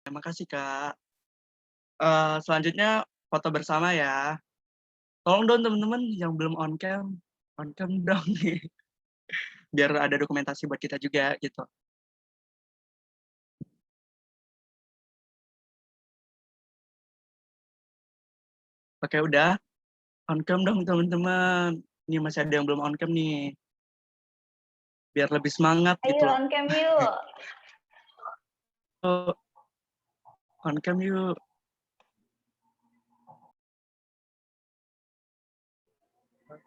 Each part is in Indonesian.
Terima kasih, Kak. Selanjutnya foto bersama ya. Tolong dong teman-teman yang belum on cam dong nih, biar ada dokumentasi buat kita juga gitu. Oke udah, on cam dong teman-teman. Ini masih ada yang belum on cam nih. Biar lebih semangat gitu Ayo loh. on cam yuk. On cam yuk.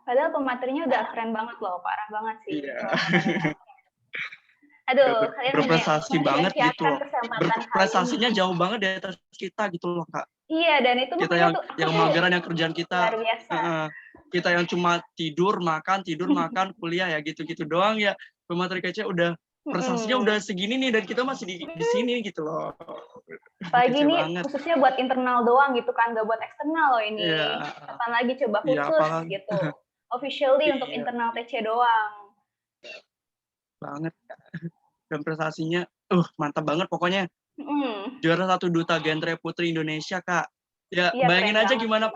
Padahal pematerinya udah keren banget loh, parah banget sih. Iya. Udah Aduh, kalian berprestasi banget gitu mensia-siakan loh. kesempatan hari ini. Berprestasinya jauh banget di atas kita gitu loh, Kak. Iya, dan itu Kita makanya tuh aku yang tuh mageran, yang kerjaan kita, luar biasa. kita yang cuma tidur, makan, kuliah ya gitu-gitu doang ya. Pemateri kece udah prestasinya udah segini nih dan kita masih di sini gitu loh. Apalagi Kece ini banget. khususnya buat internal doang gitu kan, nggak buat eksternal loh ini. Iya. Kapan lagi coba Iya, khusus apalagi gitu. Officially untuk iya, internal TC doang. banget. Dan prestasinya mantap banget pokoknya. Mm. Juara 1 duta genre putri Indonesia, Kak. Ya, Iya, keren bayangin aja banget gimana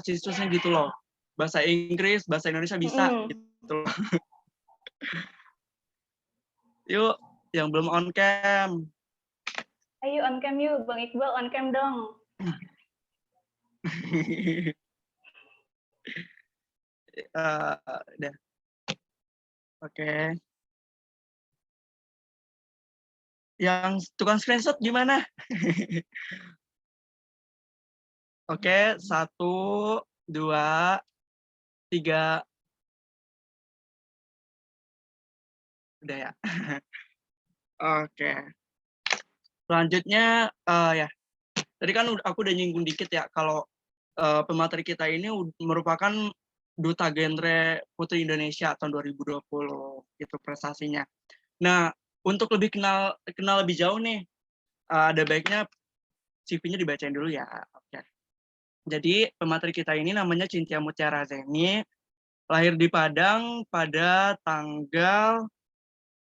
sih. siswanya gitu loh. Bahasa Inggris, bahasa Indonesia bisa gitu loh. Yuk, yang belum on cam. Ayo on cam yuk, Bang Iqbal on cam dong. Udah. Oke. Yang tukang screenshot gimana? Oke, 1, 2, 3. Udah ya. Oke. Selanjutnya ya. Tadi kan aku udah nyinggung dikit ya kalau pemateri kita ini merupakan duta genre putri Indonesia tahun 2020 itu prestasinya. Nah, untuk lebih kenal lebih jauh nih, ada baiknya CV-nya dibacain dulu ya. Oke. Jadi pemateri kita ini namanya Cynthia Mutiara Zeni, lahir di Padang pada tanggal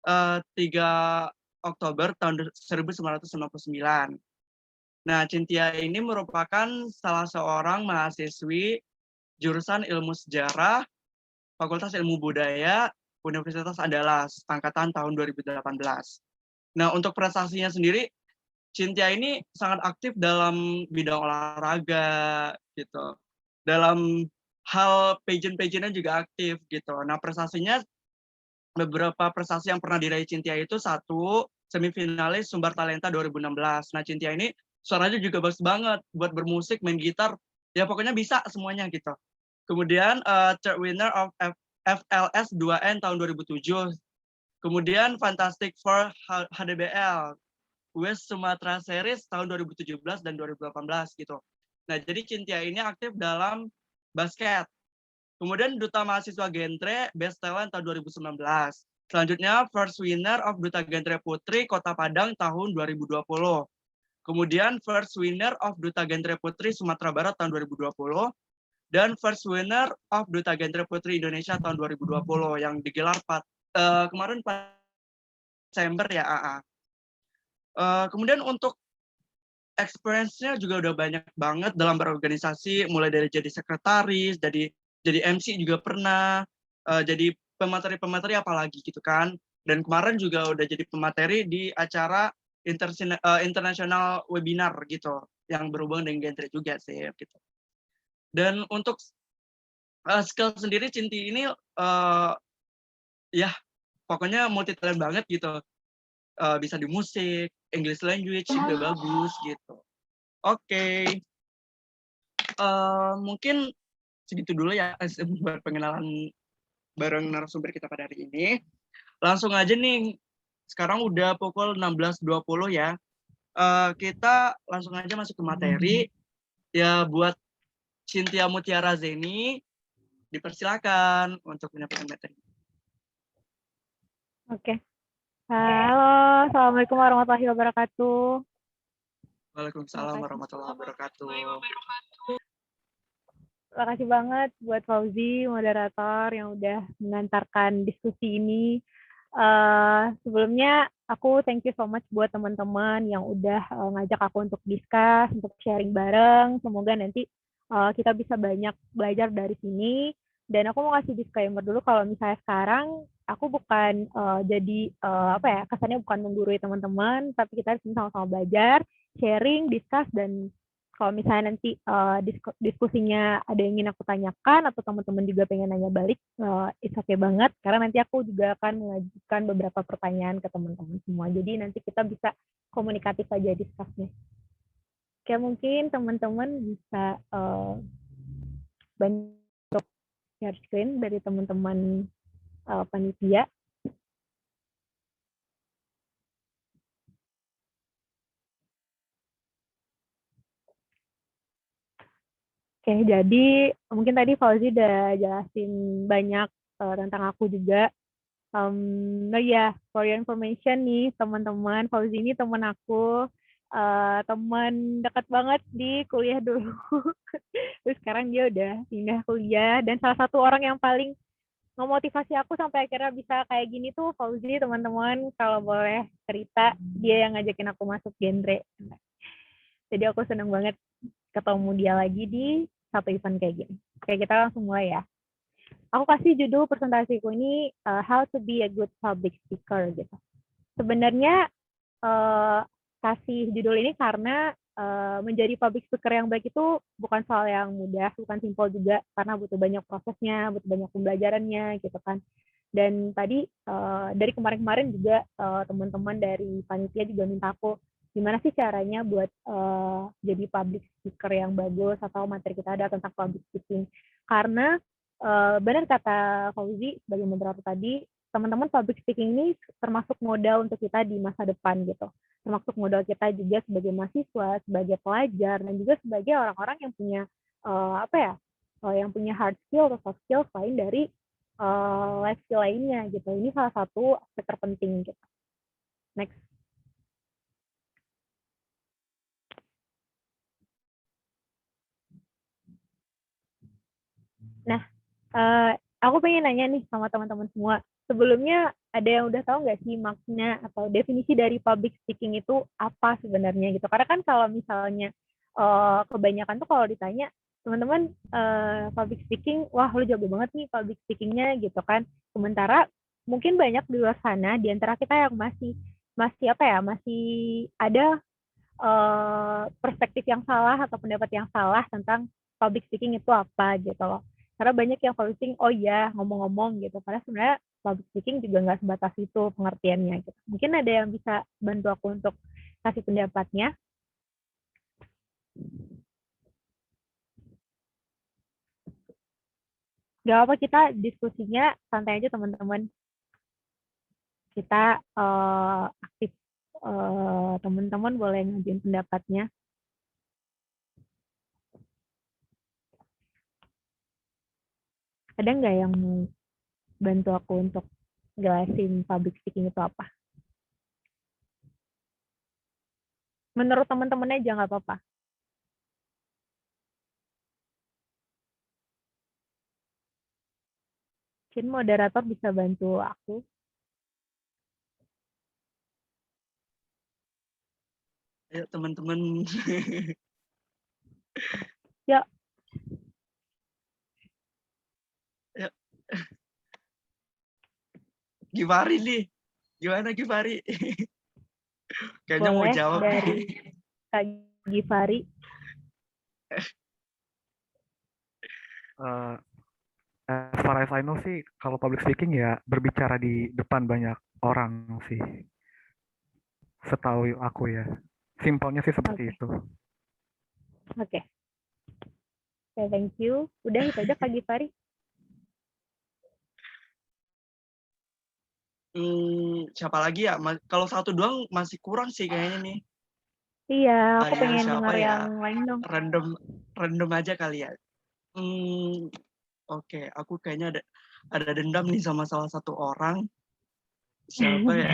3 Oktober tahun 1999. Nah, Cynthia ini merupakan salah seorang mahasiswi jurusan Ilmu Sejarah, Fakultas Ilmu Budaya, Universitas Andalas, angkatan tahun 2018. Nah, untuk prestasinya sendiri, Cynthia ini sangat aktif dalam bidang olahraga, gitu. Dalam hal pageant-pageant juga aktif, gitu. Nah, prestasinya, beberapa prestasi yang pernah diraih Cynthia itu, 1, semifinalis Sumber Talenta 2016. Nah, Cynthia ini suaranya juga bagus banget buat bermusik, main gitar, ya pokoknya bisa semuanya gitu. Kemudian third winner of FLS 2N tahun 2007. Kemudian Fantastic Four HDBL West Sumatera Series tahun 2017 dan 2018 gitu. Nah, jadi Cynthia ini aktif dalam basket. Kemudian Duta Mahasiswa Genre Best Talent tahun 2019. Selanjutnya First Winner of Duta Genre Putri Kota Padang tahun 2020. Kemudian First Winner of Duta Genre Putri Sumatera Barat tahun 2020. Dan First Winner of Duta Genre Putri Indonesia tahun 2020 yang digelar kemarin Desember ya. Kemudian untuk experience-nya juga udah banyak banget dalam berorganisasi, mulai dari jadi sekretaris, jadi MC juga pernah, jadi pemateri-pemateri apalagi gitu kan. Dan kemarin juga udah jadi pemateri di acara internasional webinar gitu, yang berhubungan dengan genre juga sih gitu. Dan untuk skill sendiri Cinti ini ya pokoknya multi talent banget gitu. Bisa di musik, English language juga bagus gitu. Oke. Mungkin segitu dulu ya buat pengenalan bareng narasumber kita pada hari ini. Langsung aja nih, sekarang udah pukul 16.20 ya. Kita langsung aja masuk ke materi. Ya buat Cynthia Mutiara Zeni, dipersilakan untuk menyampaikan materi. Oke. Halo, Assalamualaikum warahmatullahi wabarakatuh. Waalaikumsalam warahmatullahi wabarakatuh. Terima kasih banget buat Fauzi, moderator yang udah mengantarkan diskusi ini. Sebelumnya aku thank you so much buat teman-teman yang udah ngajak aku untuk discuss, untuk sharing bareng. Semoga nanti kita bisa banyak belajar dari sini. Dan aku mau kasih disclaimer dulu kalau misalnya sekarang aku bukan jadi apa ya, kesannya bukan menggurui teman-teman, tapi kita harus sama-sama belajar, sharing, discuss, dan kalau misalnya nanti diskusinya ada yang ingin aku tanyakan atau teman-teman juga pengen nanya balik, it's okay banget karena nanti aku juga akan mengajukan beberapa pertanyaan ke teman-teman semua. Jadi nanti kita bisa komunikatif aja discussnya. Oke, mungkin teman-teman bisa bantu share screen dari teman-teman panitia. Oke, jadi mungkin tadi Fauzi udah jelasin banyak tentang aku juga. Oh ya, for your information nih teman-teman, Fauzi ini teman aku, teman dekat banget di kuliah dulu. Terus sekarang dia udah pindah kuliah, dan salah satu orang yang paling memotivasi aku sampai akhirnya bisa kayak gini tuh Fauzi, teman-teman. Kalau boleh cerita, dia yang ngajakin aku masuk genre. Jadi aku seneng banget ketemu dia lagi di satu event kayak gini. Oke, kita langsung mulai ya. Aku kasih judul presentasiku ini How to be a good public speaker gitu. Sebenarnya kasih judul ini karena menjadi public speaker yang baik itu bukan soal yang mudah, bukan simpel juga karena butuh banyak prosesnya, butuh banyak pembelajarannya gitu kan. Dan tadi dari kemarin-kemarin juga teman-teman dari panitia juga minta aku gimana sih caranya buat jadi public speaker yang bagus atau materi kita ada tentang public speaking. Karena benar kata Fauzi sebagai moderator tadi, teman-teman public speaking ini termasuk modal untuk kita di masa depan gitu. Termasuk modal kita juga sebagai mahasiswa, sebagai pelajar, dan juga sebagai orang-orang yang punya yang punya hard skill atau soft skill selain dari life skill lainnya gitu. Ini salah satu aspek terpenting gitu. Next. Nah, aku pengen nanya nih sama teman-teman semua. Sebelumnya ada yang udah tahu nggak sih makna atau definisi dari public speaking itu apa sebenarnya gitu? Karena kan kalau misalnya kebanyakan tuh kalau ditanya teman-teman public speaking, wah lu jago banget nih public speakingnya gitu kan. Sementara mungkin banyak di luar sana di antara kita yang masih masih ada perspektif yang salah atau pendapat yang salah tentang public speaking itu apa gitu loh. Karena banyak yang public speaking, oh ya ngomong-ngomong gitu. Padahal sebenarnya public speaking juga nggak sebatas itu pengertiannya gitu. Mungkin ada yang bisa bantu aku untuk kasih pendapatnya. Gak apa, kita diskusinya santai aja teman-teman. Kita aktif, teman-teman boleh ngajuin pendapatnya. Ada nggak yang mau bantu aku untuk jelasin public speaking itu apa? Menurut teman-teman aja nggak apa-apa. Mungkin moderator bisa bantu aku. Ayo teman-teman. Ya. Ya. Gifari nih. Gimana Gifari? Kayaknya mau Boleh jawab dari nih. Kak Gifari. As far as I know sih, kalau public speaking ya berbicara di depan banyak orang sih. Setahu aku ya. Simpelnya sih seperti itu. Oke. Oke, thank you. Udah itu aja Kak Gifari. Siapa lagi ya? Kalau satu doang masih kurang sih kayaknya nih. Iya, aku Ayo pengen siapa dengar ya? yang lain dong. Random aja kali ya. Oke, aku kayaknya ada dendam nih sama salah satu orang. Siapa ya?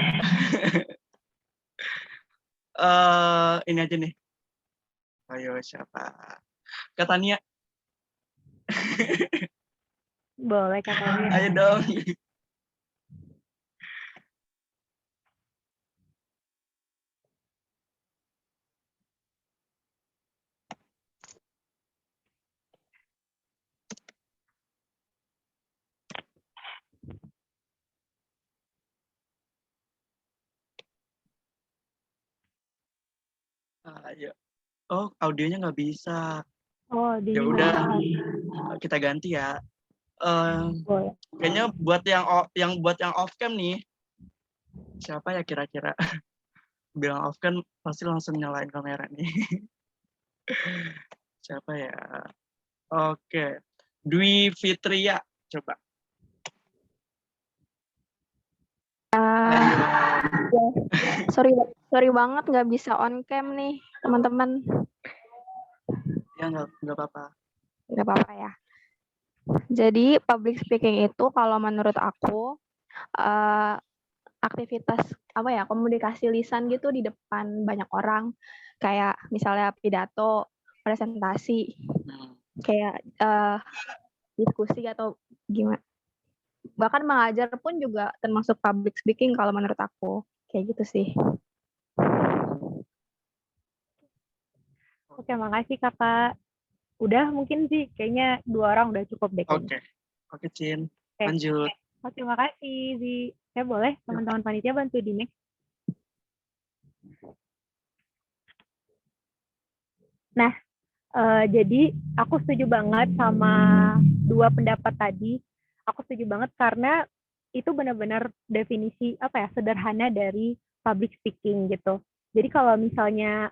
Ini aja nih. Ayo siapa? Katanya. Boleh katanya. Ayo dong. Ya. Oh, audionya nggak bisa. Oh, Ya udah, kita ganti ya. boleh. Kayaknya buat yang off cam nih, siapa ya kira-kira? Bilang off cam pasti langsung nyalain kamera nih. Siapa ya? Oke, Dwi Fitria, coba. Ayo. Sorry banget nggak bisa on cam nih teman-teman. Ya nggak apa-apa. Nggak apa-apa ya. Jadi public speaking itu kalau menurut aku aktivitas apa ya, komunikasi lisan gitu di depan banyak orang, kayak misalnya pidato, presentasi, kayak diskusi atau gimana. Bahkan mengajar pun juga termasuk public speaking kalau menurut aku. Kayak gitu sih. Oke, makasih Kakak. Udah mungkin sih, kayaknya 2 orang udah cukup deh kayaknya. Oke, Cin. Oke. Lanjut. Oke, makasih Zi. Saya boleh teman-teman panitia bantu di next. Nah, jadi aku setuju banget sama 2 pendapat tadi. Aku setuju banget karena itu benar-benar definisi sederhana dari public speaking gitu. Jadi kalau misalnya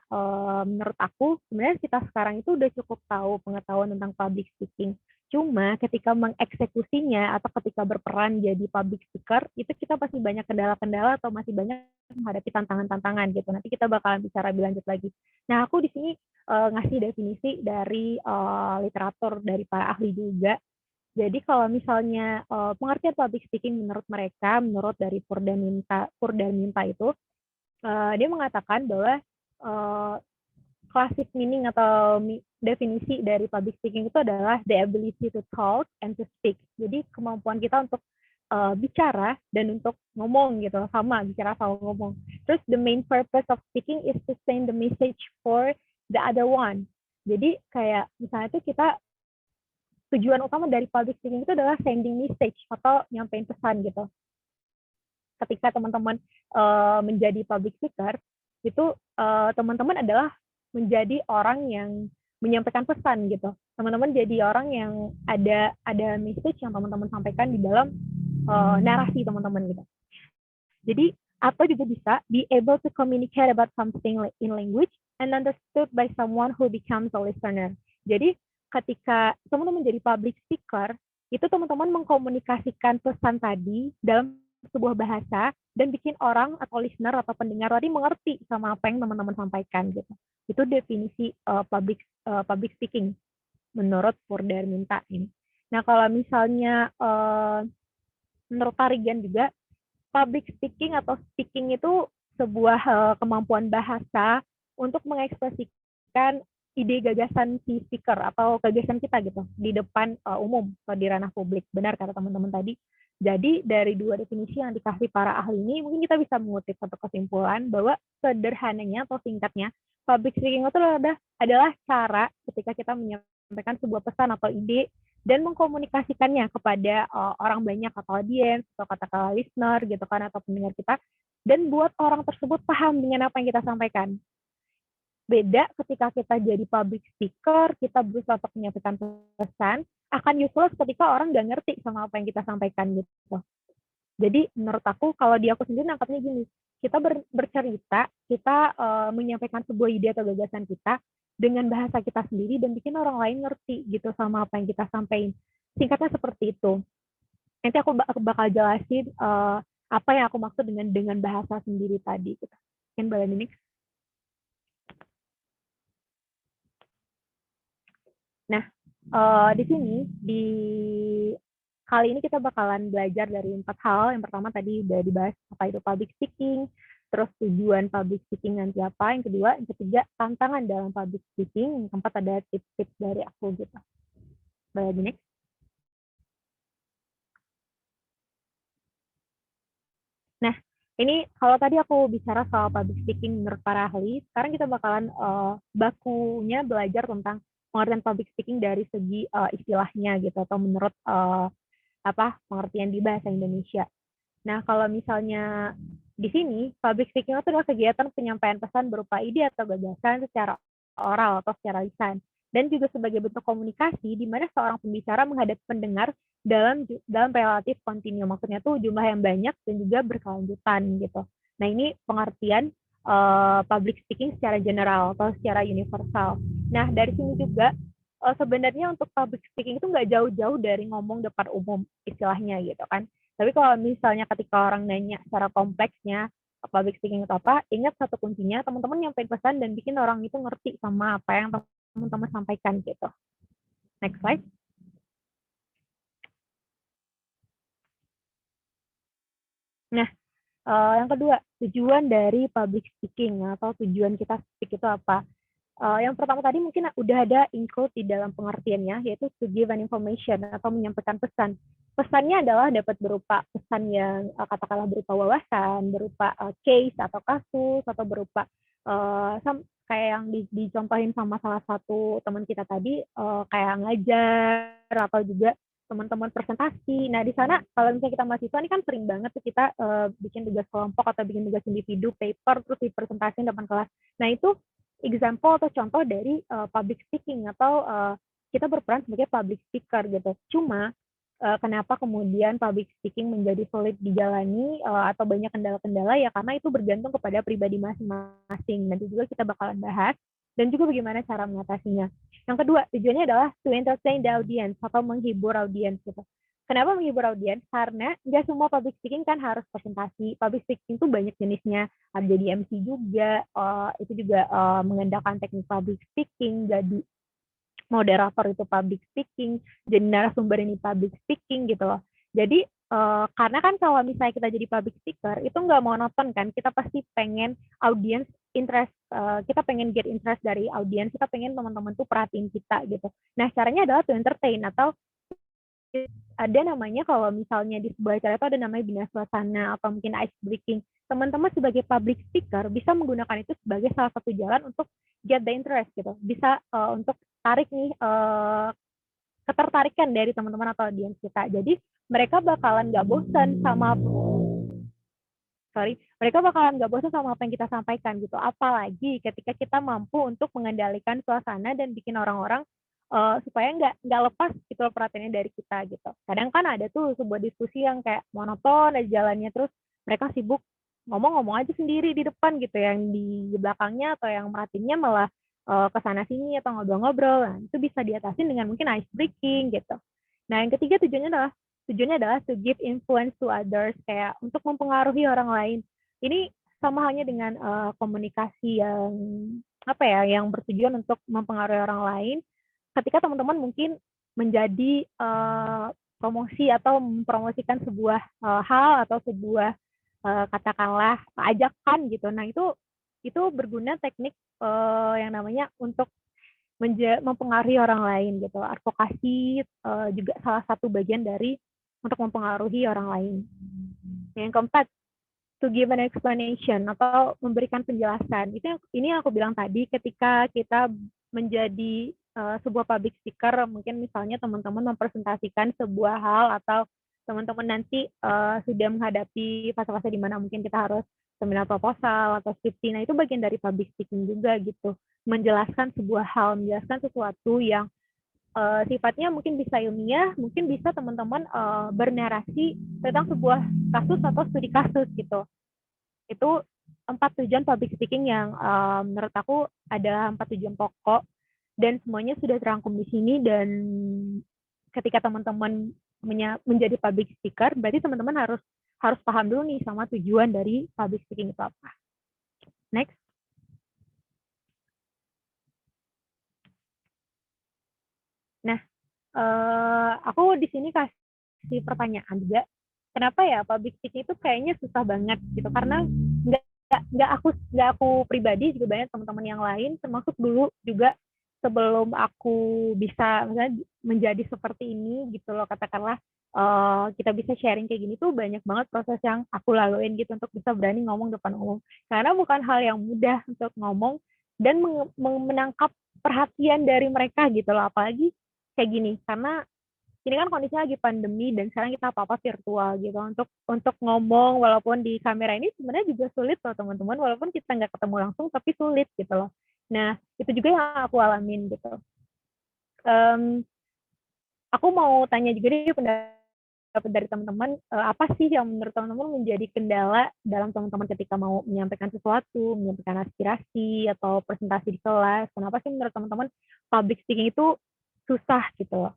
menurut aku sebenarnya kita sekarang itu udah cukup tahu pengetahuan tentang public speaking. Cuma ketika mengeksekusinya atau ketika berperan jadi public speaker itu kita pasti banyak kendala-kendala atau masih banyak menghadapi tantangan-tantangan gitu. Nanti kita bakalan bicara lebih lanjut lagi. Nah, aku di sini ngasih definisi dari literatur dari para ahli juga. Jadi kalau misalnya pengertian public speaking menurut mereka, menurut dari Purdaminta itu, dia mengatakan bahwa classic meaning atau definisi dari public speaking itu adalah the ability to talk and to speak. Jadi kemampuan kita untuk bicara dan untuk ngomong gitu, sama bicara sama ngomong. Terus the main purpose of speaking is to send the message for the other one. Jadi kayak misalnya itu kita tujuan utama dari public speaking itu adalah sending message atau nyampein pesan gitu. Ketika teman-teman menjadi public speaker, itu teman-teman adalah menjadi orang yang menyampaikan pesan gitu. Teman-teman jadi orang yang ada message yang teman-teman sampaikan di dalam narasi teman-teman gitu. Jadi atau juga bisa be able to communicate about something in language and understood by someone who becomes a listener. Jadi ketika teman-teman jadi public speaker, itu teman-teman mengkomunikasikan pesan tadi dalam sebuah bahasa dan bikin orang atau listener atau pendengar tadi mengerti sama apa yang teman-teman sampaikan gitu. Itu definisi public speaking menurut Purdaminta ini. Nah, kalau misalnya menurut Tarigan juga public speaking atau speaking itu sebuah kemampuan bahasa untuk mengekspresikan ide gagasan si speaker atau gagasan kita gitu di depan umum atau di ranah publik. Benar kata teman-teman tadi. Jadi dari 2 definisi yang dikasih para ahli ini mungkin kita bisa mengutip satu kesimpulan bahwa sederhananya atau singkatnya public speaking itu adalah cara ketika kita menyampaikan sebuah pesan atau ide dan mengkomunikasikannya kepada orang banyak atau audiens atau katakanlah listener gitu kan atau pendengar kita dan buat orang tersebut paham dengan apa yang kita sampaikan. Beda ketika kita jadi public speaker, kita berusaha untuk menyampaikan pesan, akan useless ketika orang nggak ngerti sama apa yang kita sampaikan gitu. Jadi menurut aku, kalau di aku sendiri nangkapnya gini, kita bercerita, kita menyampaikan sebuah ide atau gagasan kita dengan bahasa kita sendiri dan bikin orang lain ngerti gitu sama apa yang kita sampaikan. Singkatnya seperti itu. Nanti aku bakal jelasin apa yang aku maksud dengan bahasa sendiri tadi. Gitu. Mungkin boleh ini. Nah, di sini kali ini kita bakalan belajar dari 4 hal. Yang pertama tadi udah dibahas apa itu public speaking, terus tujuan public speaking nanti apa, yang kedua, yang ketiga tantangan dalam public speaking, yang keempat ada tips-tips dari aku gitu. Boleh di next. Nah, ini kalau tadi aku bicara soal public speaking menurut para ahli, sekarang kita bakalan bakunya belajar tentang pengertian public speaking dari segi istilahnya gitu atau menurut pengertian di bahasa Indonesia. Nah, kalau misalnya di sini, public speaking itu adalah kegiatan penyampaian pesan berupa ide atau gagasan secara oral atau secara lisan. Dan juga sebagai bentuk komunikasi di mana seorang pembicara menghadapi pendengar dalam relatif kontinu. Maksudnya tuh jumlah yang banyak dan juga berkelanjutan gitu. Nah, ini pengertian public speaking secara general atau secara universal. Nah, dari sini juga sebenarnya untuk public speaking itu nggak jauh-jauh dari ngomong depan umum istilahnya gitu kan. Tapi kalau misalnya ketika orang nanya secara kompleksnya public speaking itu apa, ingat satu kuncinya, teman-teman nyampein pesan dan bikin orang itu ngerti sama apa yang teman-teman sampaikan gitu. Next slide. Nah, yang kedua, tujuan dari public speaking atau tujuan kita speak itu apa? Yang pertama tadi mungkin udah ada include di dalam pengertiannya, yaitu to give an information atau menyampaikan pesan. Pesannya adalah dapat berupa pesan yang katakanlah berupa wawasan, berupa case atau kasus, atau berupa kayak yang dicontohin sama salah satu teman kita tadi, kayak ngajar atau juga teman-teman presentasi. Nah, di sana kalau misalnya kita mahasiswa ini kan sering banget tuh kita bikin tugas kelompok atau bikin tugas individu, paper, terus dipresentasiin depan kelas. Nah, itu example atau contoh dari public speaking atau kita berperan sebagai public speaker gitu. Cuma kenapa kemudian public speaking menjadi sulit dijalani atau banyak kendala-kendala ya karena itu bergantung kepada pribadi masing-masing. Nanti juga kita bakalan bahas dan juga bagaimana cara mengatasinya. Yang kedua, tujuannya adalah to entertain the audience atau menghibur audiens gitu. Kenapa menghibur audiens? Karena nggak semua public speaking kan harus presentasi. Public speaking tuh banyak jenisnya. Ada jadi MC juga, itu juga mengandalkan teknik public speaking, jadi moderator itu public speaking, jadi narasumber ini public speaking gitu loh. Jadi karena kan kalau misalnya kita jadi public speaker itu nggak monoton kan, kita pasti pengen audience interest, kita pengen get interest dari audiens, kita pengen teman-teman tuh perhatiin kita gitu. Nah caranya adalah to entertain atau ada namanya kalau misalnya di sebuah acara itu ada namanya bina suasana atau mungkin ice breaking. Teman-teman sebagai public speaker bisa menggunakan itu sebagai salah satu jalan untuk get the interest gitu. Bisa untuk tarik nih ketertarikan dari teman-teman atau audiens kita. Jadi mereka bakalan nggak bosan sama apa yang kita sampaikan gitu. Apalagi ketika kita mampu untuk mengendalikan suasana dan bikin orang-orang supaya nggak lepas gitu perhatiannya dari kita gitu. Kadang kan ada tuh sebuah diskusi yang kayak monoton aja jalannya, terus mereka sibuk ngomong-ngomong aja sendiri di depan gitu, yang di belakangnya atau yang merhatiinnya malah kesana sini atau ngobrol-ngobrol. Nah, itu bisa diatasin dengan mungkin ice breaking gitu. Nah, yang ketiga tujuannya adalah to give influence to others, kayak untuk mempengaruhi orang lain. Ini sama halnya dengan komunikasi yang yang bertujuan untuk mempengaruhi orang lain. Ketika teman-teman mungkin menjadi promosi atau mempromosikan sebuah hal atau sebuah katakanlah ajakan gitu. Nah, itu berguna teknik yang namanya untuk mempengaruhi orang lain gitu. Advokasi juga salah satu bagian dari untuk mempengaruhi orang lain. Yang keempat, to give an explanation atau memberikan penjelasan. Ini yang aku bilang tadi, ketika kita menjadi sebuah public speaker, mungkin misalnya teman-teman mempresentasikan sebuah hal atau teman-teman nanti sudah menghadapi fase-fase di mana mungkin kita harus seminar proposal atau skripsi. Nah, itu bagian dari public speaking juga gitu. Menjelaskan sebuah hal, menjelaskan sesuatu yang sifatnya mungkin bisa ilmiah, mungkin bisa teman-teman bernarasi tentang sebuah kasus atau studi kasus gitu. Itu 4 tujuan public speaking yang menurut aku adalah 4 tujuan pokok dan semuanya sudah terangkum di sini. Dan ketika teman-teman menjadi public speaker, berarti teman-teman harus paham dulu nih sama tujuan dari public speaking itu apa. Next. Nah, aku di sini kasih pertanyaan juga. Kenapa ya public speaking itu kayaknya susah banget gitu? Karena nggak aku pribadi, juga banyak teman-teman yang lain, termasuk dulu juga sebelum aku bisa misalnya menjadi seperti ini gitu loh, katakanlah kita bisa sharing kayak gini tuh banyak banget proses yang aku laluin gitu untuk bisa berani ngomong depan umum. Karena bukan hal yang mudah untuk ngomong dan menangkap perhatian dari mereka gitu loh, apalagi kayak gini, karena ini kan kondisinya lagi pandemi dan sekarang kita apa-apa virtual gitu. Untuk ngomong walaupun di kamera ini sebenarnya juga sulit loh teman-teman, walaupun kita nggak ketemu langsung tapi sulit gitu loh. Nah, itu juga yang aku alamin gitu. Aku mau tanya juga nih pendapat dari teman-teman, apa sih yang menurut teman-teman menjadi kendala dalam teman-teman ketika mau menyampaikan sesuatu, menyampaikan aspirasi atau presentasi di kelas? Kenapa sih menurut teman-teman public speaking itu susah gitu loh?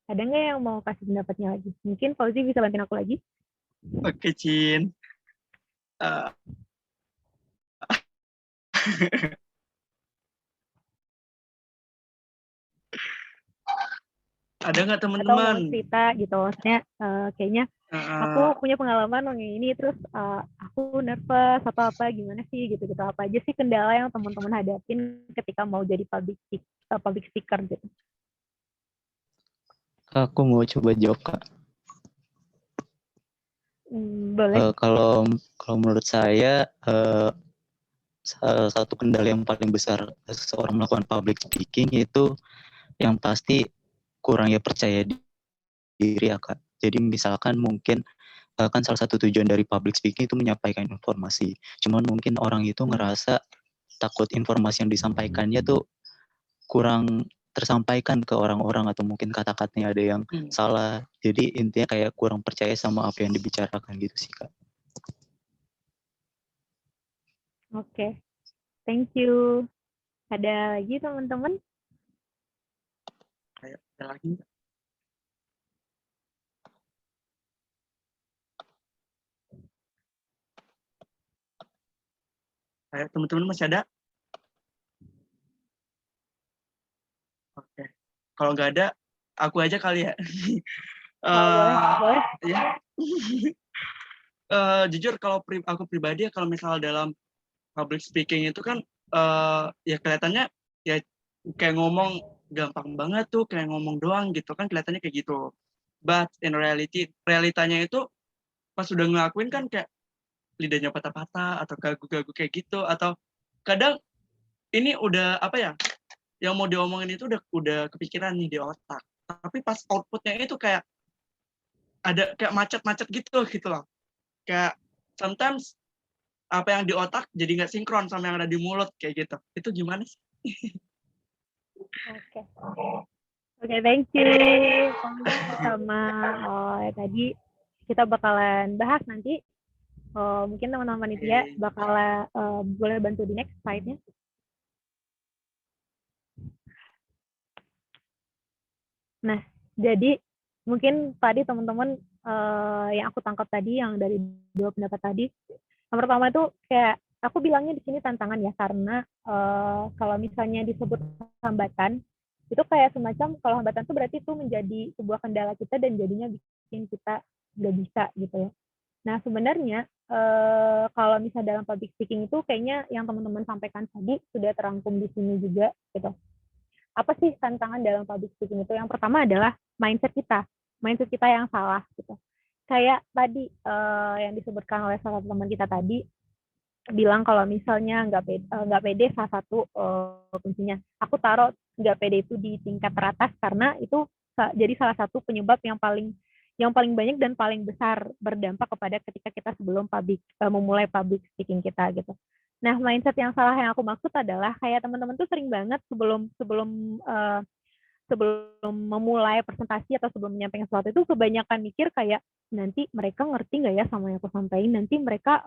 Ada nggak yang mau kasih pendapatnya lagi? Mungkin Fauzi bisa bantuin aku lagi. Oke, Cin. Eh, ada nggak Atau mau teman-teman? cerita gitu. Maksudnya kayaknya aku punya pengalaman yang ini, terus aku nervous atau apa, gimana sih gitu-gitu. Apa aja sih kendala yang teman-teman hadapin ketika mau jadi public speaker gitu? Aku mau coba jawab, Kak. Boleh. Kalau menurut saya salah satu kendala yang paling besar seseorang melakukan public speaking itu yang pasti kurangnya percaya diri ya, Kak. Jadi misalkan mungkin kan salah satu tujuan dari public speaking itu menyampaikan informasi. Cuman mungkin orang itu ngerasa takut informasi yang disampaikannya tuh kurang tersampaikan ke orang-orang atau mungkin kata-katanya ada yang salah. Jadi intinya kayak kurang percaya sama apa yang dibicarakan gitu sih, Kak. Oke. Thank you. Ada lagi teman-teman? Ada lagi nggak? Ayo, teman-teman masih ada? Oke. Kalau nggak ada, aku aja kali ya. Boleh. Ya. Jujur kalau aku pribadi ya, kalau misal dalam public speaking itu kan ya kelihatannya ya kayak ngomong gampang banget tuh, kayak ngomong doang gitu kan, kelihatannya kayak gitu. But in reality, realitanya itu pas udah ngelakuin kan kayak lidahnya patah-patah atau gagu-gagu kayak gitu, atau kadang ini udah apa ya, yang mau diomongin itu udah kepikiran nih di otak, tapi pas outputnya itu kayak ada kayak macet-macet gitu loh, kayak sometimes apa yang di otak jadi nggak sinkron sama yang ada di mulut kayak gitu. Itu gimana sih? Oke, thank you. Sama tadi kita bakalan bahas nanti. Mungkin teman-teman panitia bakalan boleh bantu di next slide-nya. Nah, jadi mungkin tadi teman-teman yang aku tangkap tadi, yang dari dua pendapat tadi, yang pertama itu kayak aku bilangnya di sini tantangan ya, karena kalau misalnya disebut hambatan, itu kayak semacam kalau hambatan itu berarti itu menjadi sebuah kendala kita dan jadinya bikin kita nggak bisa gitu ya. Nah sebenarnya kalau misalnya dalam public speaking itu kayaknya yang teman-teman sampaikan tadi sudah terangkum di sini juga gitu. Apa sih tantangan dalam public speaking itu? Yang pertama adalah mindset kita yang salah gitu. Kayak tadi yang disebutkan oleh salah satu teman kita tadi, bilang kalau misalnya nggak pede salah satu kuncinya. Aku taruh nggak pede itu di tingkat teratas karena itu jadi salah satu penyebab yang paling banyak dan paling besar berdampak kepada ketika kita sebelum memulai public speaking kita gitu. Nah, mindset yang salah yang aku maksud adalah kayak teman-teman tuh sering banget sebelum memulai presentasi atau sebelum menyampaikan sesuatu itu kebanyakan mikir kayak nanti mereka ngerti nggak ya sama yang aku sampaikan, nanti mereka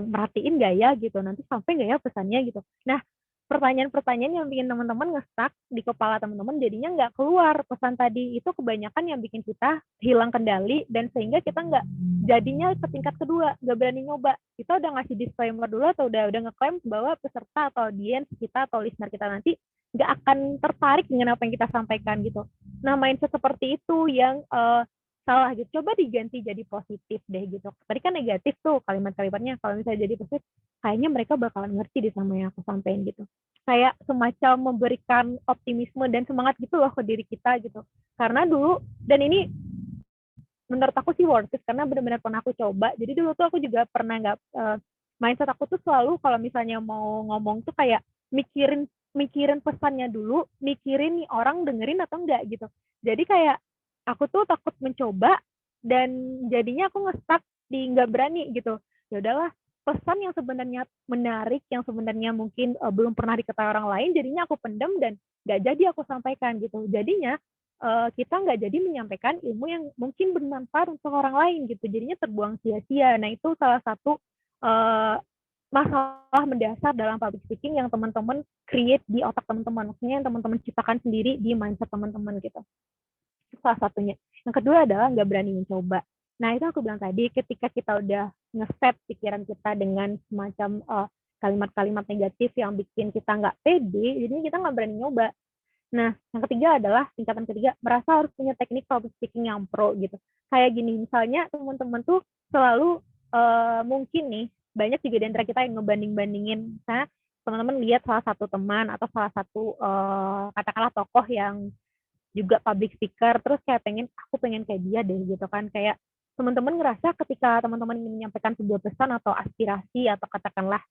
merhatiin nggak ya gitu, nanti sampai nggak ya pesannya gitu. Nah, pertanyaan-pertanyaan yang bikin teman-teman nge-stuck di kepala teman-teman jadinya nggak keluar pesan tadi, itu kebanyakan yang bikin kita hilang kendali dan sehingga kita nggak jadinya ke tingkat kedua, nggak berani nyoba. Kita udah ngasih disclaimer dulu atau udah ngeklaim bahwa peserta atau audiens kita atau listener kita nanti nggak akan tertarik dengan apa yang kita sampaikan gitu. Nah, mindset seperti itu yang salah gitu. Coba diganti jadi positif deh gitu. Tadi kan negatif tuh kalimat-kalimatnya. Kalau misalnya jadi positif, kayaknya mereka bakalan ngerti deh sama yang aku sampaikan gitu. Kayak semacam memberikan optimisme dan semangat gitu loh ke diri kita gitu. Karena dulu, dan ini menurut aku sih worth it karena benar-benar pernah aku coba. Jadi dulu tuh aku juga pernah mindset aku tuh selalu kalau misalnya mau ngomong tuh kayak mikirin mikirin pesannya dulu, mikirin nih orang dengerin atau enggak gitu. Jadi kayak aku tuh takut mencoba dan jadinya aku nge-stuck di nggak berani gitu. Ya udahlah, pesan yang sebenarnya menarik, yang sebenarnya mungkin belum pernah diketahui orang lain, jadinya aku pendam dan nggak jadi aku sampaikan gitu. Jadinya kita nggak jadi menyampaikan ilmu yang mungkin bermanfaat untuk orang lain gitu. Jadinya terbuang sia-sia. Nah itu salah satu uh, masalah mendasar dalam public speaking yang teman-teman create di otak teman-teman. Maksudnya yang teman-teman ciptakan sendiri di mindset teman-teman gitu. Itu salah satunya. Yang kedua adalah nggak berani mencoba. Nah itu aku bilang tadi, ketika kita udah nge-set pikiran kita dengan semacam kalimat-kalimat negatif yang bikin kita nggak pede, jadinya kita nggak berani nyoba. Nah, yang ketiga adalah tingkatan ketiga, merasa harus punya teknik public speaking yang pro gitu. Kayak gini, misalnya teman-teman tuh selalu mungkin nih, banyak juga di antara kita yang ngebanding-bandingin. Misalnya teman-teman lihat salah satu teman atau salah satu katakanlah tokoh yang juga public speaker, terus kayak aku pengen kayak dia deh gitu kan. Kayak teman-teman ngerasa ketika teman-teman ingin menyampaikan sebuah pesan atau aspirasi atau katakanlah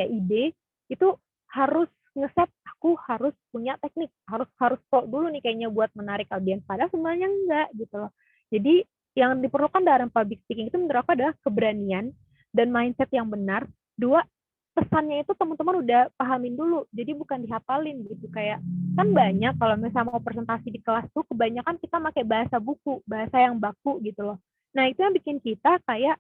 ide, itu harus ngeset aku harus punya teknik, harus pro dulu nih kayaknya buat menarik audiens, padahal sebenarnya enggak gitu loh. Jadi yang diperlukan dalam public speaking itu menurut aku adalah keberanian dan mindset yang benar. Dua, pesannya itu teman-teman udah pahamin dulu, jadi bukan dihafalin gitu. Kayak kan banyak kalau misalnya mau presentasi di kelas tuh kebanyakan kita pakai bahasa buku, bahasa yang baku gitu loh. Nah itu yang bikin kita kayak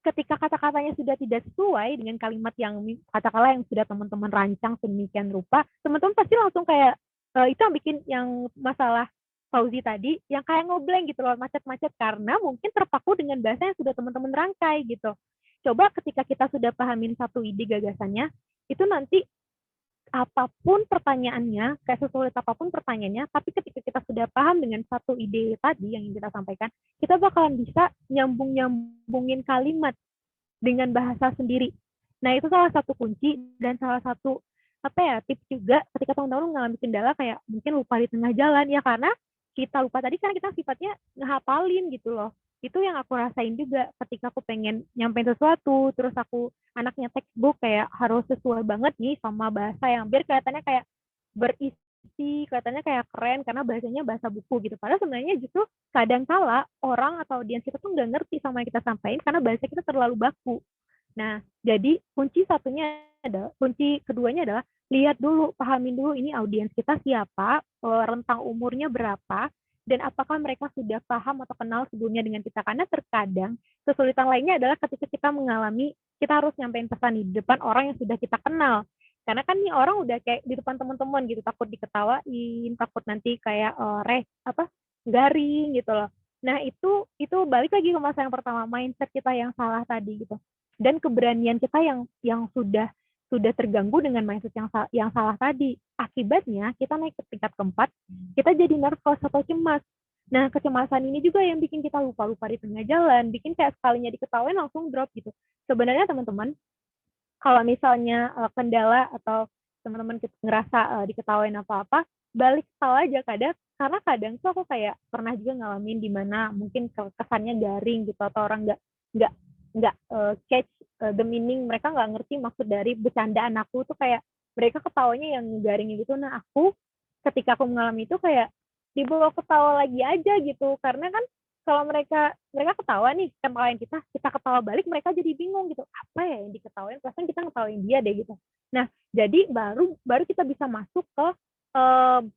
ketika kata-katanya sudah tidak sesuai dengan kalimat yang katakanlah yang sudah teman-teman rancang sedemikian rupa, teman-teman pasti langsung kayak itu yang bikin yang masalah Fauzi tadi, yang kayak ngeblank gitu loh, macet-macet karena mungkin terpaku dengan bahasa yang sudah teman-teman rangkai gitu. Coba ketika kita sudah pahamin satu ide gagasannya, itu nanti apapun pertanyaannya, kayak sesulit apapun pertanyaannya, tapi ketika kita sudah paham dengan satu ide tadi yang kita sampaikan, kita bakalan bisa nyambungin kalimat dengan bahasa sendiri. Nah, itu salah satu kunci dan salah satu tips juga ketika teman-teman mengalami kendala kayak mungkin lupa di tengah jalan ya, karena kita lupa tadi karena kita sifatnya ngehafalin gitu loh. Itu yang aku rasain juga ketika aku pengen nyampein sesuatu, terus aku anaknya textbook kayak harus sesuai banget nih sama bahasa yang biar kelihatannya kayak berisi, kelihatannya kayak keren karena bahasanya bahasa buku gitu. Padahal sebenarnya justru kadang kala orang atau audiens kita tuh nggak ngerti sama yang kita sampaikan karena bahasa kita terlalu baku. Nah, jadi kunci keduanya adalah lihat dulu, pahamin dulu ini audiens kita siapa, rentang umurnya berapa, dan apakah mereka sudah paham atau kenal sebelumnya dengan kita. Karena terkadang kesulitan lainnya adalah ketika kita kita harus nyampein pesan di depan orang yang sudah kita kenal. Karena kan nih orang udah kayak di depan teman-teman gitu, takut diketawain, takut nanti kayak garing gitu loh. Nah, itu balik lagi ke masa yang pertama, mindset kita yang salah tadi gitu. Dan keberanian kita yang sudah terganggu dengan mindset yang salah tadi. Akibatnya kita naik ke tingkat keempat, kita jadi nervous atau cemas. Nah, kecemasan ini juga yang bikin kita lupa-lupa di tengah jalan, bikin kayak sekalinya diketawain langsung drop gitu. Sebenarnya teman-teman, kalau misalnya kendala atau teman-teman ngerasa diketawain apa-apa, balik tahu aja karena kadang tuh aku kayak pernah juga ngalamin di mana mungkin kesannya garing gitu atau orang nggak catch the meaning, mereka nggak ngerti maksud dari bercandaan aku tuh, kayak mereka ketawanya yang garing gitu. Nah, aku ketika aku mengalami itu kayak dibawa ketawa lagi aja gitu, karena kan kalau mereka ketawa nih, ketawain kita ketawa balik, mereka jadi bingung gitu, apa ya yang diketawain, perasaan kita ngetawain dia deh gitu. Nah, jadi baru kita bisa masuk ke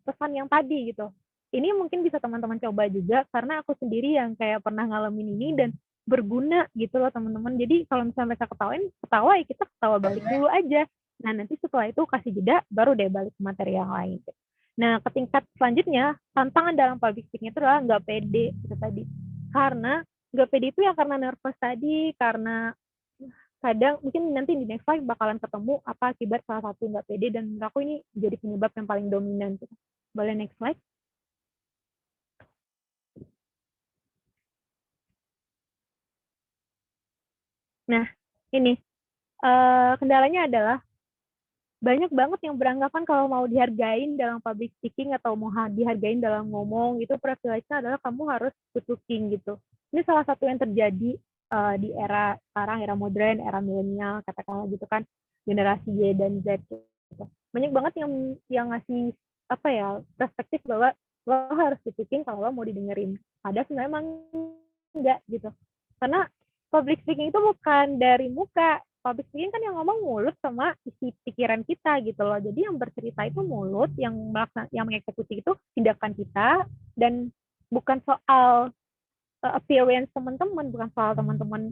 pesan yang tadi gitu. Ini mungkin bisa teman-teman coba juga, karena aku sendiri yang kayak pernah ngalamin ini dan berguna gitu loh teman-teman. Jadi kalau misalnya mereka ketawa ya kita ketawa balik dulu aja. Nah, nanti setelah itu kasih jeda, baru deh balik ke materi yang lain. Nah, ke tingkat selanjutnya, tantangan dalam public speaking itu adalah nggak pede itu tadi. Karena nggak pede itu ya karena nervous tadi, karena kadang mungkin nanti di next slide bakalan ketemu apa akibat salah satu nggak pede, dan menurut aku ini jadi penyebab yang paling dominan. Boleh next slide? Nah, ini kendalanya adalah banyak banget yang beranggapan kalau mau dihargain dalam public speaking atau mau dihargain dalam ngomong itu privilege-nya adalah kamu harus good looking gitu. Ini salah satu yang terjadi di era sekarang, era modern, era milenial, katakanlah gitu kan, generasi Y dan Z. Banyak banget yang ngasih apa ya, perspektif bahwa lo harus speaking kalau lo mau didengerin. Padahal sebenarnya emang enggak gitu. Karena public speaking itu bukan dari muka. Public speaking kan yang ngomong mulut sama isi pikiran kita gitu loh. Jadi yang bercerita itu mulut, yang mengeksekusi itu tindakan kita, dan bukan soal appearance teman-teman, bukan soal teman-teman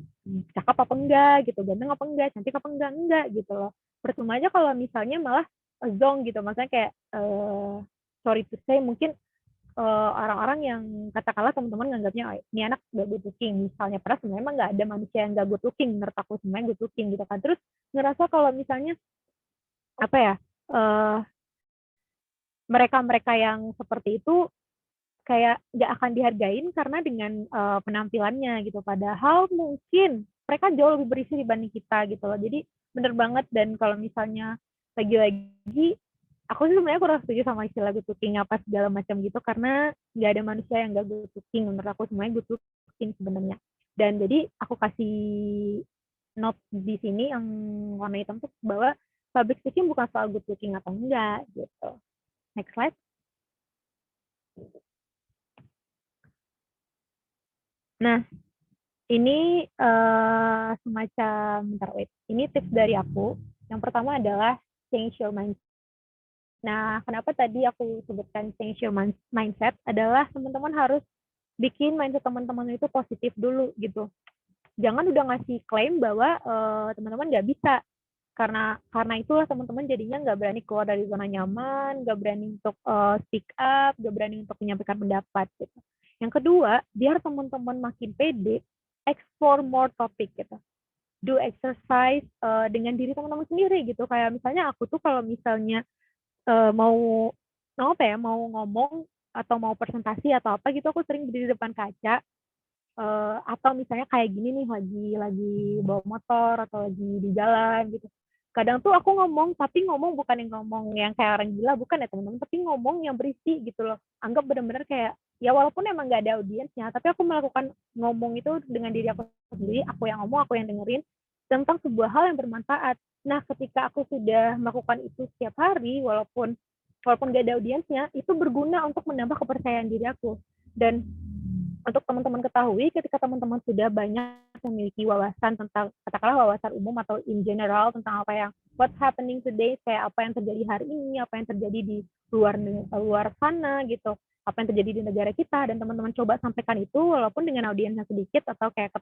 cakep apa enggak gitu, ganteng apa enggak, cantik apa enggak gitu loh. Percuma aja kalau misalnya malah zong gitu, maksudnya kayak sorry to say mungkin orang-orang yang katakanlah teman-teman nganggapnya ini anak gak good looking misalnya, padahal sebenarnya emang nggak ada manusia yang gak good looking, menurut aku semuanya good looking gitu kan. Terus ngerasa kalau misalnya apa ya, mereka-mereka yang seperti itu kayak nggak akan dihargain karena dengan penampilannya gitu, padahal mungkin mereka jauh lebih berisi dibanding kita gitu loh. Jadi bener banget. Dan kalau misalnya lagi-lagi aku sih sebenarnya kurang setuju sama istilah good looking apa segala macam gitu, karena nggak ada manusia yang nggak good looking. Menurut aku semuanya good looking sebenarnya. Dan jadi aku kasih note di sini yang warna hitam tuh bahwa public speaking bukan soal good looking atau enggak gitu. Next slide. Nah, ini semacam, bentar, wait. Ini tips dari aku. Yang pertama adalah change your mindset. Nah, kenapa tadi aku sebutkan change your mindset adalah teman-teman harus bikin mindset teman-teman itu positif dulu gitu. Jangan udah ngasih klaim bahwa teman-teman nggak bisa. Karena itulah teman-teman jadinya nggak berani keluar dari zona nyaman, nggak berani untuk speak up, nggak berani untuk menyampaikan pendapat gitu. Yang kedua, biar teman-teman makin pede, explore more topic gitu. Do exercise dengan diri teman-teman sendiri gitu. Kayak misalnya aku tuh kalau misalnya mau ngomong atau mau presentasi atau apa gitu, aku sering berdiri di depan kaca, atau misalnya kayak gini nih, lagi bawa motor atau lagi di jalan gitu. Kadang tuh aku ngomong, tapi ngomong bukan yang ngomong yang kayak orang gila, bukan ya teman-teman, tapi ngomong yang berisi gitu loh. Anggap benar-benar kayak, ya walaupun emang nggak ada audiensnya, tapi aku melakukan ngomong itu dengan diri aku sendiri, aku yang ngomong, aku yang dengerin, tentang sebuah hal yang bermanfaat. Nah, ketika aku sudah melakukan itu setiap hari, walaupun nggak ada audiensnya, itu berguna untuk menambah kepercayaan diri aku. Dan untuk teman-teman ketahui, ketika teman-teman sudah banyak memiliki wawasan tentang, katakanlah wawasan umum atau in general tentang apa yang what's happening today, kayak apa yang terjadi hari ini, apa yang terjadi di luar sana gitu, apa yang terjadi di negara kita, dan teman-teman coba sampaikan itu walaupun dengan audiensnya sedikit atau kayak ke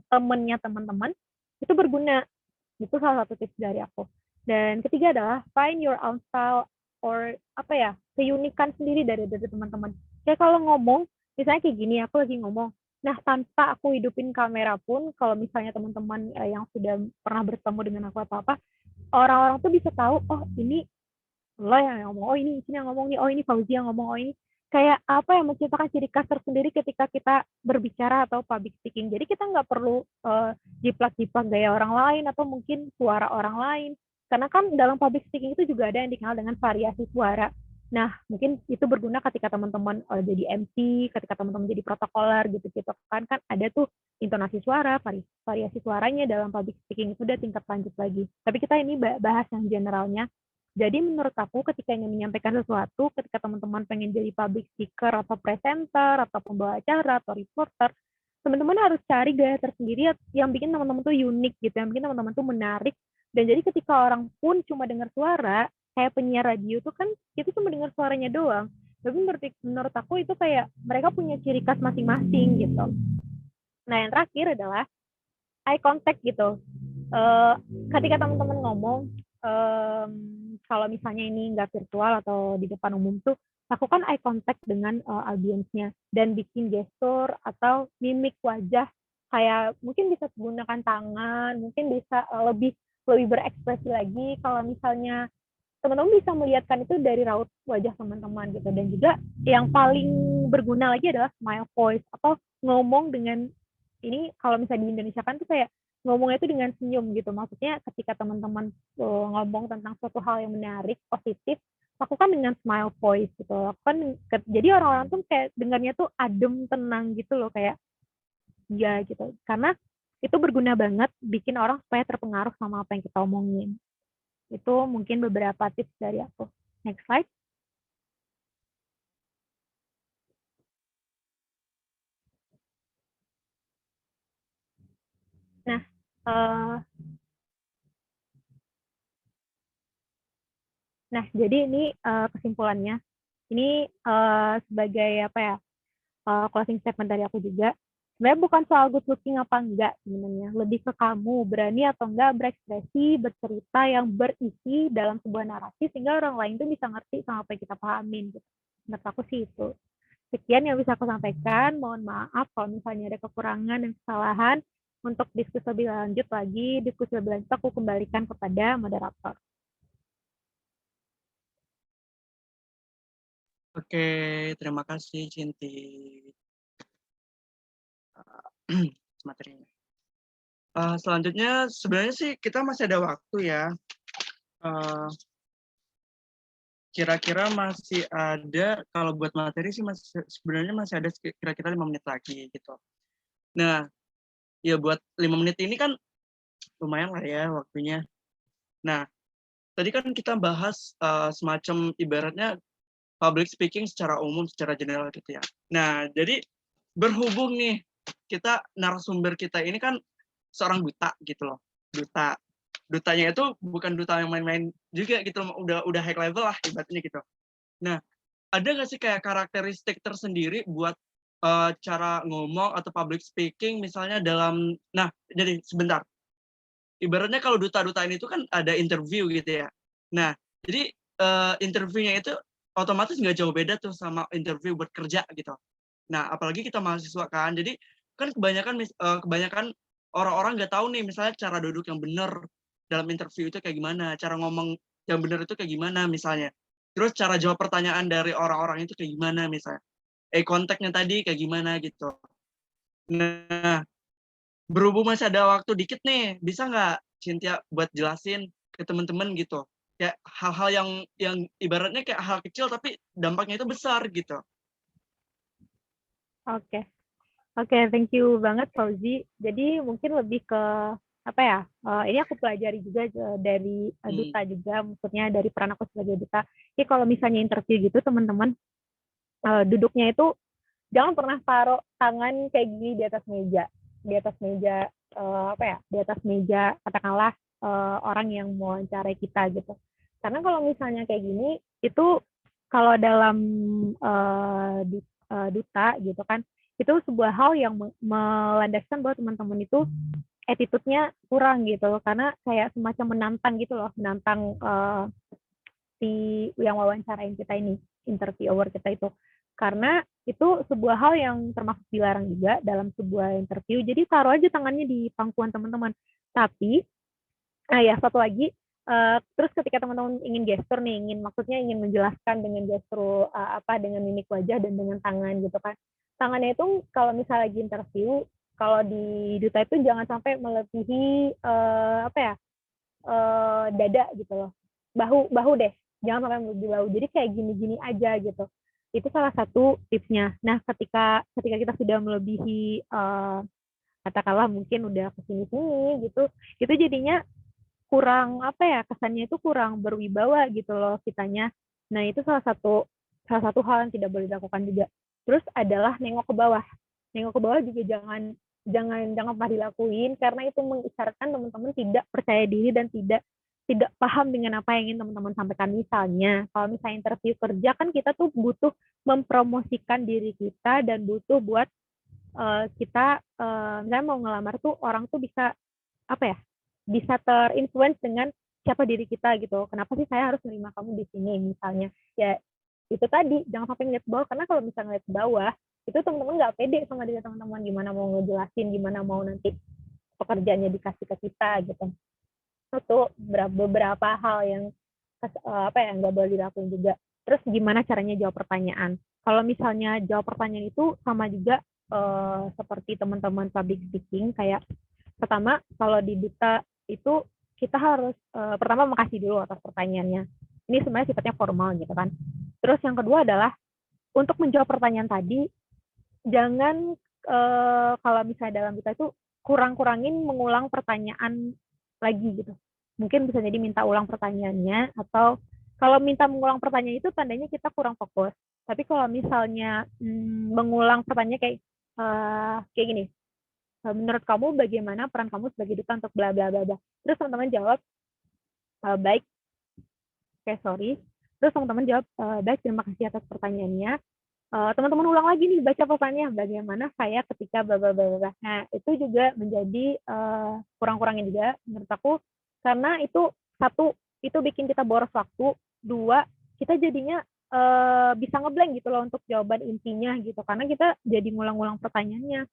temannya teman-teman, itu berguna. Itu salah satu tips dari aku. Dan ketiga adalah find your own style, or apa ya, keunikan sendiri dari teman-teman. Kayak kalau ngomong, misalnya kayak gini, aku lagi ngomong, nah tanpa aku hidupin kamera pun, kalau misalnya teman-teman yang sudah pernah bertemu dengan aku atau apa, orang-orang tuh bisa tahu, oh ini lo yang ngomong, oh ini yang ngomong nih, oh ini Fauzi yang ngomong, oh ini kayak apa yang menciptakan ciri khas tersendiri ketika kita berbicara atau public speaking. Jadi kita nggak perlu jiplak-jiplak gaya orang lain atau mungkin suara orang lain, karena kan dalam public speaking itu juga ada yang dikenal dengan variasi suara. Nah, mungkin itu berguna ketika teman-teman jadi MC, ketika teman-teman jadi protokoler gitu-gitu kan ada tuh intonasi suara, variasi suaranya dalam public speaking itu udah tingkat lanjut lagi. Tapi kita ini bahas yang generalnya. Jadi menurut aku ketika ingin menyampaikan sesuatu, ketika teman-teman pengen jadi public speaker atau presenter atau pembawa acara atau reporter, teman-teman harus cari gaya tersendiri yang bikin teman-teman tuh unik gitu, yang bikin teman-teman tuh menarik. Dan jadi ketika orang pun cuma dengar suara, kayak penyiar radio tuh kan kita cuma dengar suaranya doang. Tapi menurut aku itu kayak mereka punya ciri khas masing-masing gitu. Nah yang terakhir adalah eye contact gitu. Ketika teman-teman ngomong, kalau misalnya ini nggak virtual atau di depan umum tuh, lakukan eye contact dengan audiensnya dan bikin gestur atau mimik wajah, kayak mungkin bisa menggunakan tangan, mungkin bisa lebih berekspresi lagi kalau misalnya teman-teman bisa melihatkan itu dari raut wajah teman-teman gitu. Dan juga yang paling berguna lagi adalah smile voice atau ngomong dengan, ini kalau misalnya di Indonesia kan tuh kayak ngomongnya itu dengan senyum gitu. Maksudnya ketika teman-teman ngomong tentang suatu hal yang menarik, positif, lakukan dengan smile voice gitu. Lakukan, jadi orang-orang tuh kayak dengarnya tuh adem, tenang gitu loh, kayak ya gitu. Karena itu berguna banget bikin orang supaya terpengaruh sama apa yang kita omongin. Itu mungkin beberapa tips dari aku. Next slide. Nah, jadi ini kesimpulannya. Ini sebagai apa ya, closing statement dari aku juga. Sebenarnya bukan soal good looking apa enggak sebenarnya. Lebih ke kamu berani atau enggak berekspresi, bercerita yang berisi dalam sebuah narasi sehingga orang lain tuh bisa ngerti sama apa yang kita pahamin. Gitu. Menurut aku sih itu. Sekian yang bisa aku sampaikan. Mohon maaf kalau misalnya ada kekurangan dan kesalahan. Untuk diskusi lebih lanjut lagi, diskusi lebih lanjut aku kembalikan kepada moderator. Oke, terima kasih Cinti. Materinya. Selanjutnya sebenarnya sih kita masih ada waktu ya. Kira-kira masih ada, kalau buat materi sih sebenarnya masih ada kira-kira 5 menit lagi gitu. Nah, ya buat 5 menit ini kan lumayan lah ya waktunya. Nah, tadi kan kita bahas semacam ibaratnya public speaking secara umum, secara general gitu ya. Nah, jadi berhubung nih, narasumber kita ini kan seorang duta gitu loh. Dutanya itu bukan duta yang main-main juga gitu loh, udah high level lah ibaratnya gitu. Nah, ada nggak sih kayak karakteristik tersendiri buat cara ngomong atau public speaking misalnya dalam, nah jadi sebentar, ibaratnya kalau duta-duta ini tuh kan ada interview gitu ya. Nah, jadi interviewnya itu otomatis nggak jauh beda tuh sama interview buat kerja gitu. Nah, apalagi kita mahasiswa kan, jadi kan kebanyakan orang-orang nggak tahu nih misalnya cara duduk yang benar dalam interview itu kayak gimana, cara ngomong yang benar itu kayak gimana misalnya. Terus cara jawab pertanyaan dari orang-orang itu kayak gimana misalnya. Konteksnya tadi kayak gimana gitu. Nah, berhubung masih ada waktu dikit nih, bisa nggak Cynthia buat jelasin ke teman-teman gitu. Kayak hal-hal yang ibaratnya kayak hal kecil tapi dampaknya itu besar gitu. Oke, thank you banget Fauzi. Jadi mungkin lebih ke apa ya? Ini aku pelajari juga dari duta juga, maksudnya dari peran aku sebagai duta. Jadi kalau misalnya interview gitu teman-teman, duduknya itu jangan pernah taruh tangan kayak gini di atas meja, apa ya? Di atas meja katakanlah orang yang mau wawancarai kita gitu. Karena kalau misalnya kayak gini itu kalau dalam duta gitu kan, itu sebuah hal yang melandaskan bahwa teman-teman itu attitude-nya kurang gitu, karena kayak semacam menantang gitu loh, menantang si yang wawancarain kita ini, interviewer kita itu. Karena itu sebuah hal yang termasuk dilarang juga dalam sebuah interview, jadi taruh aja tangannya di pangkuan teman-teman. Tapi, ya satu lagi, terus ketika teman-teman ingin gestur nih, maksudnya ingin menjelaskan dengan gestur dengan mimik wajah dan dengan tangan gitu kan. Tangannya itu kalau misalnya lagi interview, kalau di duta itu jangan sampai melebihi dada gitu loh. Bahu deh, jangan sampai melebihi bahu. Jadi kayak gini-gini aja gitu. Itu salah satu tipsnya. Nah, ketika kita sudah melebihi katakanlah mungkin udah kesini-sini gitu, itu jadinya kurang kesannya itu kurang berwibawa gitu loh kitanya. Nah, itu salah satu hal yang tidak boleh dilakukan juga. Terus adalah nengok ke bawah juga jangan pernah dilakuin, karena itu mengisyaratkan teman-teman tidak percaya diri dan tidak paham dengan apa yang ingin teman-teman sampaikan. Misalnya kalau misalnya interview kerja kan kita tuh butuh mempromosikan diri kita dan butuh buat kita misalnya mau ngelamar tuh orang tuh bisa bisa terinfluence dengan siapa diri kita gitu. Kenapa sih saya harus menerima kamu di sini misalnya? Ya itu tadi, jangan sampai ngeliat ke bawah, karena kalau misalnya ngeliat ke bawah itu teman-teman nggak pede sama diri teman-teman, gimana mau ngejelasin, gimana mau nanti pekerjaannya dikasih ke kita gitu. Itu beberapa hal yang yang nggak boleh dilakuin juga. Terus gimana caranya jawab pertanyaan? Kalau misalnya jawab pertanyaan itu sama juga seperti teman-teman public speaking, kayak pertama kalau di duta itu kita harus pertama makasih dulu atas pertanyaannya. Ini sebenarnya sifatnya formal gitu kan. Terus yang kedua adalah untuk menjawab pertanyaan tadi, jangan kalau misalnya dalam duta itu kurang-kurangin mengulang pertanyaan lagi gitu. mungkin bisa jadi minta ulang pertanyaannya, atau kalau minta mengulang pertanyaan itu tandanya kita kurang fokus. Tapi kalau misalnya mengulang pertanyaan kayak gini, menurut kamu bagaimana peran kamu sebagai duta untuk bla bla bla bla. Terus teman-teman jawab baik, sorry. Terus teman-teman jawab baik, terima kasih atas pertanyaannya. Teman-teman ulang lagi nih baca pertanyaan bagaimana saya ketika bla bla bla bla. Nah, itu juga menjadi kurang-kurangin juga menurut aku, karena itu satu, itu bikin kita boros waktu, dua, kita jadinya bisa ngeblank gitu loh untuk jawaban intinya gitu, karena kita jadi ngulang-ngulang pertanyaannya.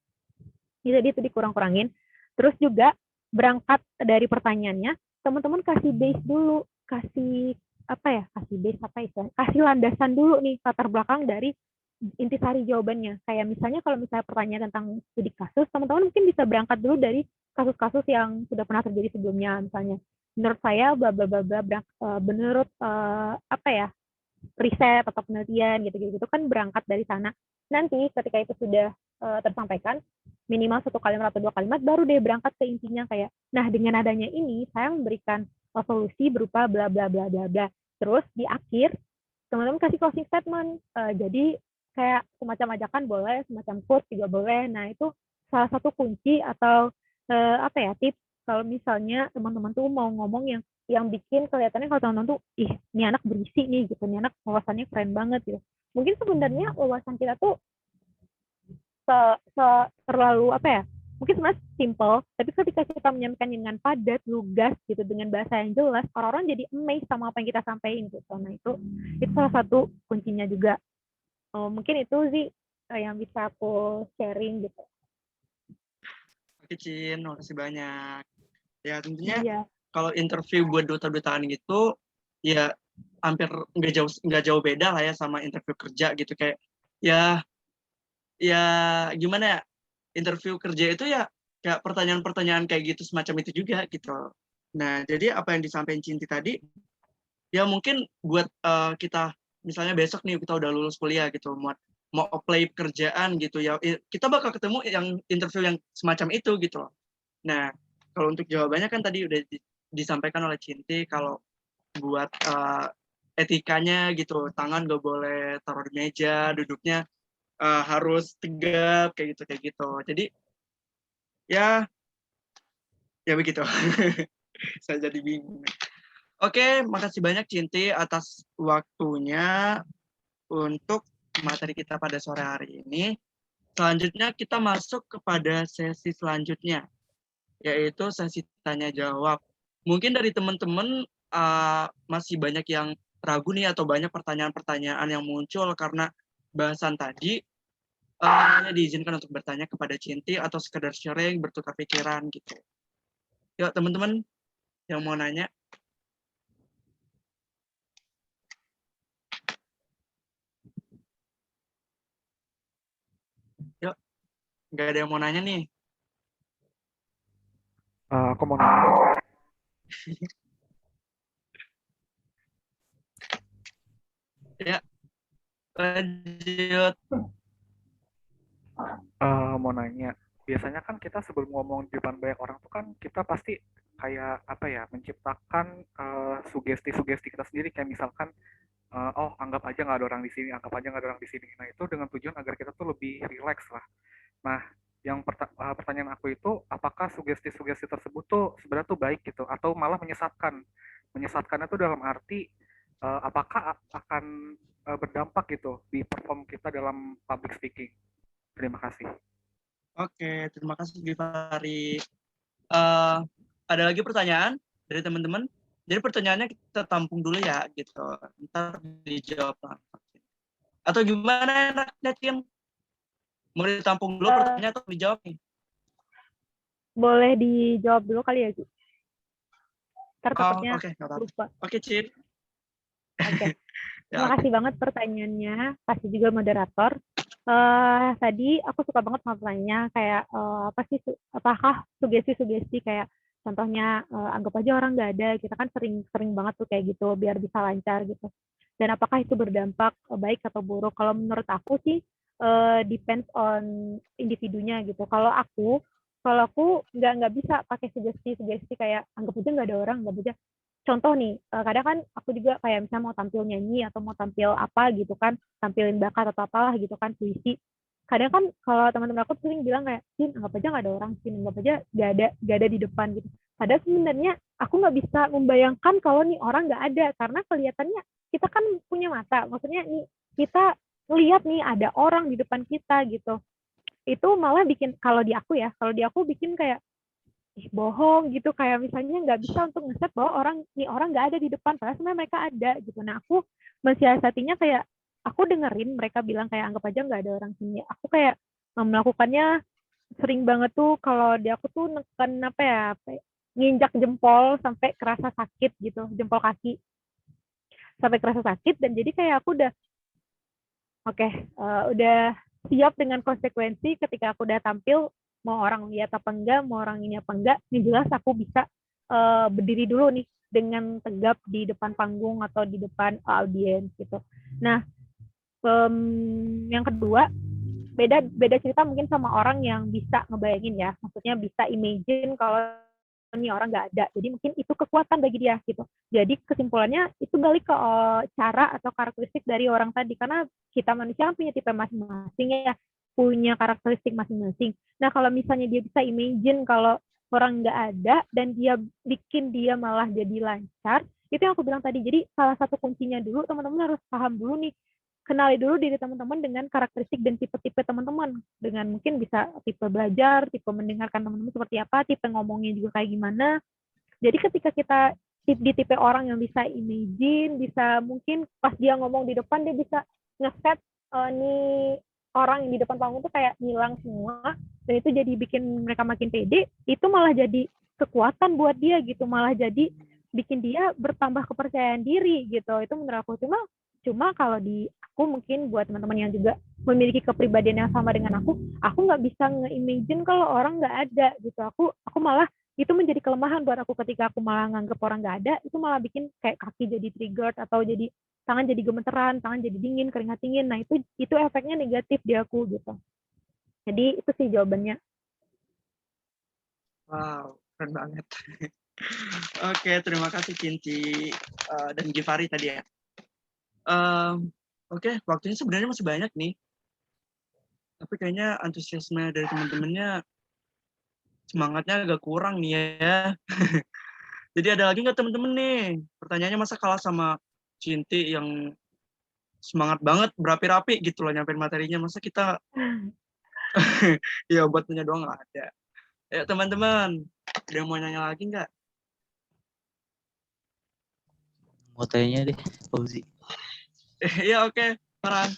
Jadi itu dikurang-kurangin. Terus juga berangkat dari pertanyaannya, teman-teman kasih base dulu, kasih landasan dulu nih, latar belakang dari intisari jawabannya. Kayak misalnya kalau misalnya pertanyaan tentang studi kasus, teman-teman mungkin bisa berangkat dulu dari kasus-kasus yang sudah pernah terjadi sebelumnya. Misalnya, menurut saya bla bla bla bla, menurut riset atau penelitian gitu-gitu kan berangkat dari sana. Nanti ketika itu sudah tersampaikan, minimal 1 kalimat atau 2 kalimat, baru deh berangkat ke intinya kayak, nah dengan adanya ini saya memberikan solusi berupa bla bla bla bla bla. Terus di akhir teman-teman kasih closing statement. Jadi kayak semacam ajakan boleh, semacam quote juga boleh. Nah itu salah satu kunci atau tips kalau misalnya teman-teman tuh mau ngomong yang bikin kelihatannya kalau teman-teman tuh, ini anak berisi nih gitu, ini anak wawasannya keren banget gitu. Mungkin sebenarnya wawasan kita tuh terlalu mungkin sebenarnya simple, tapi ketika kita menyampaikan dengan padat, lugas gitu, dengan bahasa yang jelas, orang-orang jadi amazed sama apa yang kita sampaikan gitu. Nah itu salah satu kuncinya juga. Mungkin itu sih yang bisa aku sharing gitu. Oke, Cin, makasih banyak. Ya tentunya Iya. kalau interview buat duta-dutaan gitu, ya hampir nggak jauh beda lah ya sama interview kerja gitu, kayak ya gimana ya, interview kerja itu ya kayak pertanyaan-pertanyaan kayak gitu, semacam itu juga gitu. Nah jadi apa yang disampaikan Cinti tadi, ya mungkin buat kita misalnya besok nih kita udah lulus kuliah gitu, mau apply pekerjaan gitu ya, kita bakal ketemu yang interview yang semacam itu gitu loh. Nah kalau untuk jawabannya kan tadi udah disampaikan oleh Cinti, kalau buat etikanya gitu, tangan gak boleh taruh di meja, duduknya harus tegap kayak gitu. Jadi ya begitu. Saya jadi bingung. Oke, makasih banyak Cinti atas waktunya untuk materi kita pada sore hari ini. Selanjutnya kita masuk kepada sesi selanjutnya, yaitu sesi tanya jawab. Mungkin dari teman-teman masih banyak yang ragu nih, atau banyak pertanyaan-pertanyaan yang muncul karena bahasan tadi. Hanya diizinkan untuk bertanya kepada Cinti atau sekedar sharing, bertukar pikiran gitu. Yuk teman-teman yang mau nanya. Yuk, nggak ada yang mau nanya nih. Aku mau nanya. Ya, lanjut. Mau nanya, biasanya kan kita sebelum ngomong di depan banyak orang tuh kan kita pasti kayak menciptakan sugesti-sugesti kita sendiri, kayak misalkan oh anggap aja nggak ada orang di sini, anggap aja nggak ada orang di sini. Nah itu dengan tujuan agar kita tuh lebih rileks lah. Nah yang pertanyaan aku itu, apakah sugesti-sugesti tersebut tuh sebenarnya tuh baik gitu atau malah menyesatkan? Menyesatkannya tuh dalam arti apakah akan berdampak gitu di perform kita dalam public speaking? Terima kasih. Oke, terima kasih Givari. Ada lagi pertanyaan dari teman-teman? Jadi pertanyaannya kita tampung dulu ya, gitu. Ntar dijawab langsung. Atau gimana enaknya, Cin? Mau ditampung dulu pertanyaan atau dijawab nih? Boleh dijawab dulu kali ya, Ci. Ntar takutnya lupa. Oke, Cin. Oke. Terima kasih banget pertanyaannya. Kasih juga moderator. Tadi aku suka banget sama pertanyaannya, kayak apakah sugesti-sugesti kayak contohnya anggap aja orang nggak ada, kita kan sering banget tuh kayak gitu biar bisa lancar gitu. Dan apakah itu berdampak baik atau buruk? Kalau menurut aku sih depends on individunya gitu. Kalau aku kalau aku nggak bisa pakai sugesti kayak anggap aja nggak ada orang, nggak aja. Contoh nih, kadang kan aku juga kayak misalnya mau tampil nyanyi atau mau tampil apa gitu kan, tampilin bakat atau apalah gitu kan, puisi. Kadang kan kalau teman-teman aku sering bilang kayak, Sin, anggap aja nggak ada orang, Sin, anggap aja nggak ada di depan gitu. Padahal sebenarnya aku nggak bisa membayangkan kalau nih orang nggak ada, karena kelihatannya kita kan punya mata, maksudnya nih kita ngelihat nih ada orang di depan kita gitu. Itu malah bikin, kalau di aku bikin kayak bohong gitu, kayak misalnya nggak bisa untuk ngeset bahwa orang nggak ada di depan, padahal sebenarnya mereka ada gitu. Nah, aku mensiasatinya kayak aku dengerin mereka bilang kayak anggap aja nggak ada orang sini, aku kayak melakukannya sering banget tuh. Kalau di aku tuh neken apa ya, nginjak jempol sampai kerasa sakit gitu, jempol kaki sampai kerasa sakit, dan jadi kayak aku udah oke, udah siap dengan konsekuensi ketika aku udah tampil, mau orang lihat apa enggak, mau orang ini apa enggak, ini jelas aku bisa berdiri dulu nih dengan tegap di depan panggung atau di depan audiens gitu. Nah, yang kedua, beda cerita mungkin sama orang yang bisa ngebayangin ya, maksudnya bisa imagine kalau ini orang nggak ada, jadi mungkin itu kekuatan bagi dia gitu. Jadi kesimpulannya itu balik ke cara atau karakteristik dari orang tadi, karena kita manusia kan punya tipe masing-masing ya, punya karakteristik masing-masing. Nah, kalau misalnya dia bisa imagine kalau orang nggak ada dan dia bikin dia malah jadi lancar, itu yang aku bilang tadi. Jadi salah satu kuncinya dulu, teman-teman harus paham dulu nih, kenali dulu diri teman-teman dengan karakteristik dan tipe-tipe teman-teman, dengan mungkin bisa tipe belajar, tipe mendengarkan teman-teman seperti apa, tipe ngomongnya juga kayak gimana. Jadi ketika kita di tipe orang yang bisa imagine, bisa mungkin pas dia ngomong di depan dia bisa ngeset nih orang yang di depan panggung tuh kayak ngilang semua, dan itu jadi bikin mereka makin pede, itu malah jadi kekuatan buat dia gitu, malah jadi bikin dia bertambah kepercayaan diri gitu. Itu menurut aku. Cuma kalau di aku mungkin buat teman-teman yang juga memiliki kepribadian yang sama dengan aku nggak bisa nge-imagine kalau orang nggak ada gitu. Aku malah itu menjadi kelemahan buat aku ketika aku malah nganggep orang nggak ada, itu malah bikin kayak kaki jadi triggered atau jadi tangan jadi gemeteran, tangan jadi dingin, keringat dingin. Nah, itu efeknya negatif di aku gitu. Jadi itu sih jawabannya. Wow, keren banget. Oke, terima kasih Cinti dan Givari tadi ya. Oke, waktunya sebenarnya masih banyak nih. Tapi kayaknya antusiasme dari teman-temannya, semangatnya agak kurang nih ya. Jadi ada lagi nggak teman-teman nih? Pertanyaannya masa kalah sama Cinti yang semangat banget, berapi-rapi gitu loh nyampein materinya. Masa kita ya buat punya doang nggak ada. Ya teman-teman, ada yang mau nanya lagi nggak? Mau tanya deh, Fauzi. Iya oke, Farhan.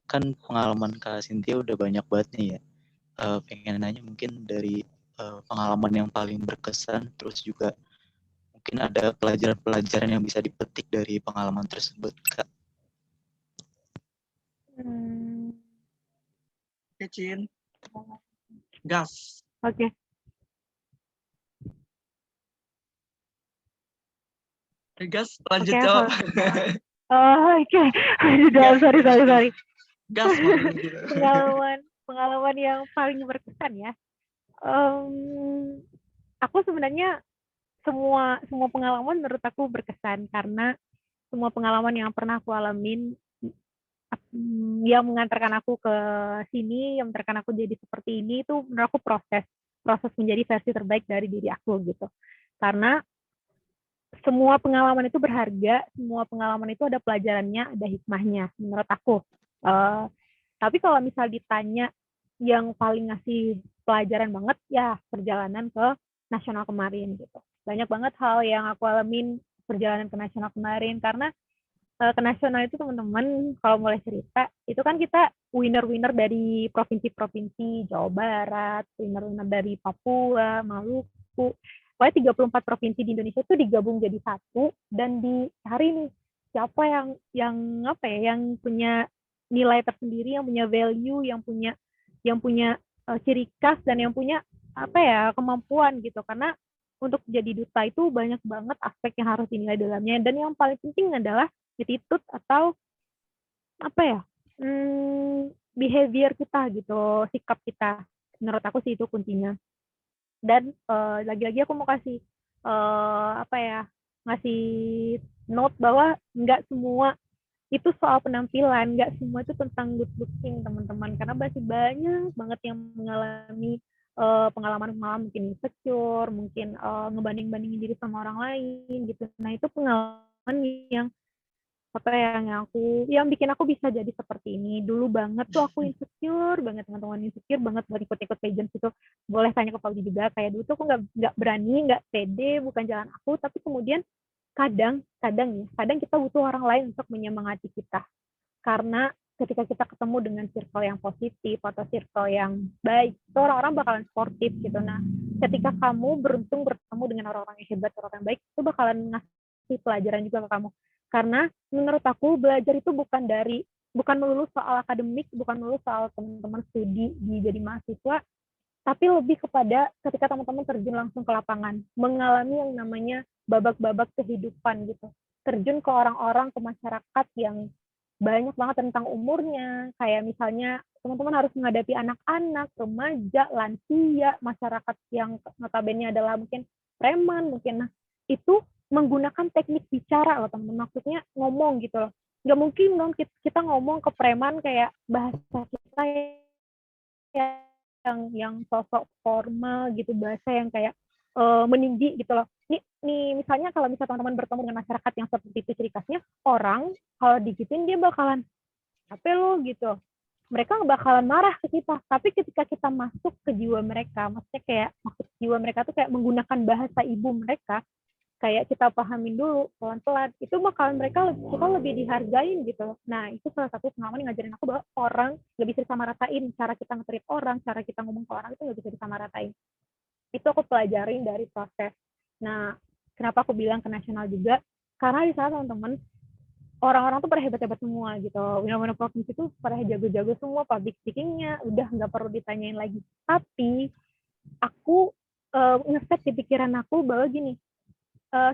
Kan pengalaman Kak Cynthia udah banyak banget nih ya. Pengen nanya mungkin dari pengalaman yang paling berkesan, terus juga mungkin ada pelajaran-pelajaran yang bisa dipetik dari pengalaman tersebut, Kak. Oke, Cin. Gas. Oke. Gas, lanjut Oke, jawab. Oke. Gas, Sorry. Gas maksudnya gitu. Pengalaman yang paling berkesan ya. Aku sebenarnya semua pengalaman menurut aku berkesan, karena semua pengalaman yang pernah aku alamin yang mengantarkan aku ke sini, yang mengantarkan aku jadi seperti ini, itu menurut aku proses menjadi versi terbaik dari diri aku gitu. Karena semua pengalaman itu berharga, semua pengalaman itu ada pelajarannya, ada hikmahnya menurut aku. Tapi kalau misal ditanya yang paling ngasih pelajaran banget, ya perjalanan ke nasional kemarin gitu. Banyak banget hal yang aku alamin perjalanan ke nasional kemarin, karena ke nasional itu teman-teman, kalau mulai cerita, itu kan kita winner dari provinsi-provinsi, Jawa Barat, winner dari Papua, Maluku, pokoknya 34 provinsi di Indonesia itu digabung jadi satu, dan dicari nih siapa yang punya nilai tersendiri, yang punya value, yang punya ciri khas, dan yang punya kemampuan gitu. Karena untuk jadi duta itu banyak banget aspek yang harus dinilai dalamnya, dan yang paling penting adalah attitude atau behavior kita gitu, sikap kita. Menurut aku sih itu kuncinya. Dan lagi-lagi aku mau kasih ngasih note bahwa nggak semua itu soal penampilan, nggak semua itu tentang good looking teman-teman, karena masih banyak banget yang mengalami pengalaman mungkin insecure, mungkin ngebanding-bandingin diri sama orang lain gitu. Nah itu pengalaman yang yang bikin aku bisa jadi seperti ini. Dulu banget tuh aku insecure banget, teman-teman, insecure banget buat ikut-ikut pageant itu. Boleh tanya ke Fauzi juga, kayak dulu tuh aku nggak berani, nggak pede, bukan jalan aku, tapi kemudian kadang kita butuh orang lain untuk menyemangati kita. Karena ketika kita ketemu dengan circle yang positif atau circle yang baik, itu orang-orang bakalan sportif gitu. Nah, ketika kamu beruntung bertemu dengan orang-orang yang hebat, orang yang baik, itu bakalan ngasih pelajaran juga ke kamu. Karena menurut aku belajar itu bukan melulu soal akademik, bukan melulu soal teman-teman studi di jadi mahasiswa, tapi lebih kepada ketika teman-teman terjun langsung ke lapangan, mengalami yang namanya babak-babak kehidupan gitu. Terjun ke orang-orang, ke masyarakat yang banyak banget tentang umurnya, kayak misalnya teman-teman harus menghadapi anak-anak, remaja, lansia, masyarakat yang notabene adalah mungkin preman, mungkin. Nah, itu menggunakan teknik bicara loh teman-teman, maksudnya ngomong gitu loh. Nggak mungkin dong kita ngomong ke preman kayak bahasa kita yang sosok formal gitu, bahasa yang kayak meninggi gitu loh. Nih misalnya kalau misalnya teman-teman bertemu dengan masyarakat yang seperti itu ciri khasnya, orang kalau digituin dia bakalan apa lo gitu. Mereka bakalan marah ke kita, tapi ketika kita masuk ke jiwa mereka, maksudnya kayak maksud jiwa mereka tuh kayak menggunakan bahasa ibu mereka, kayak kita pahamin dulu pelan-pelan, itu bakalan kita lebih dihargain gitu. Nah itu salah satu pengalaman yang ngajarin aku bahwa orang nggak bisa disamaratain, cara kita nge-treat orang, cara kita ngomong ke orang itu nggak bisa disamaratain. Itu aku pelajarin dari proses. Nah kenapa aku bilang ke nasional juga, karena di sana teman-teman orang-orang tuh pada hebat-hebat semua gitu. Winona provinsi itu pada jago-jago semua, public speaking-nya udah nggak perlu ditanyain lagi. Tapi aku ngeset di pikiran aku bahwa gini,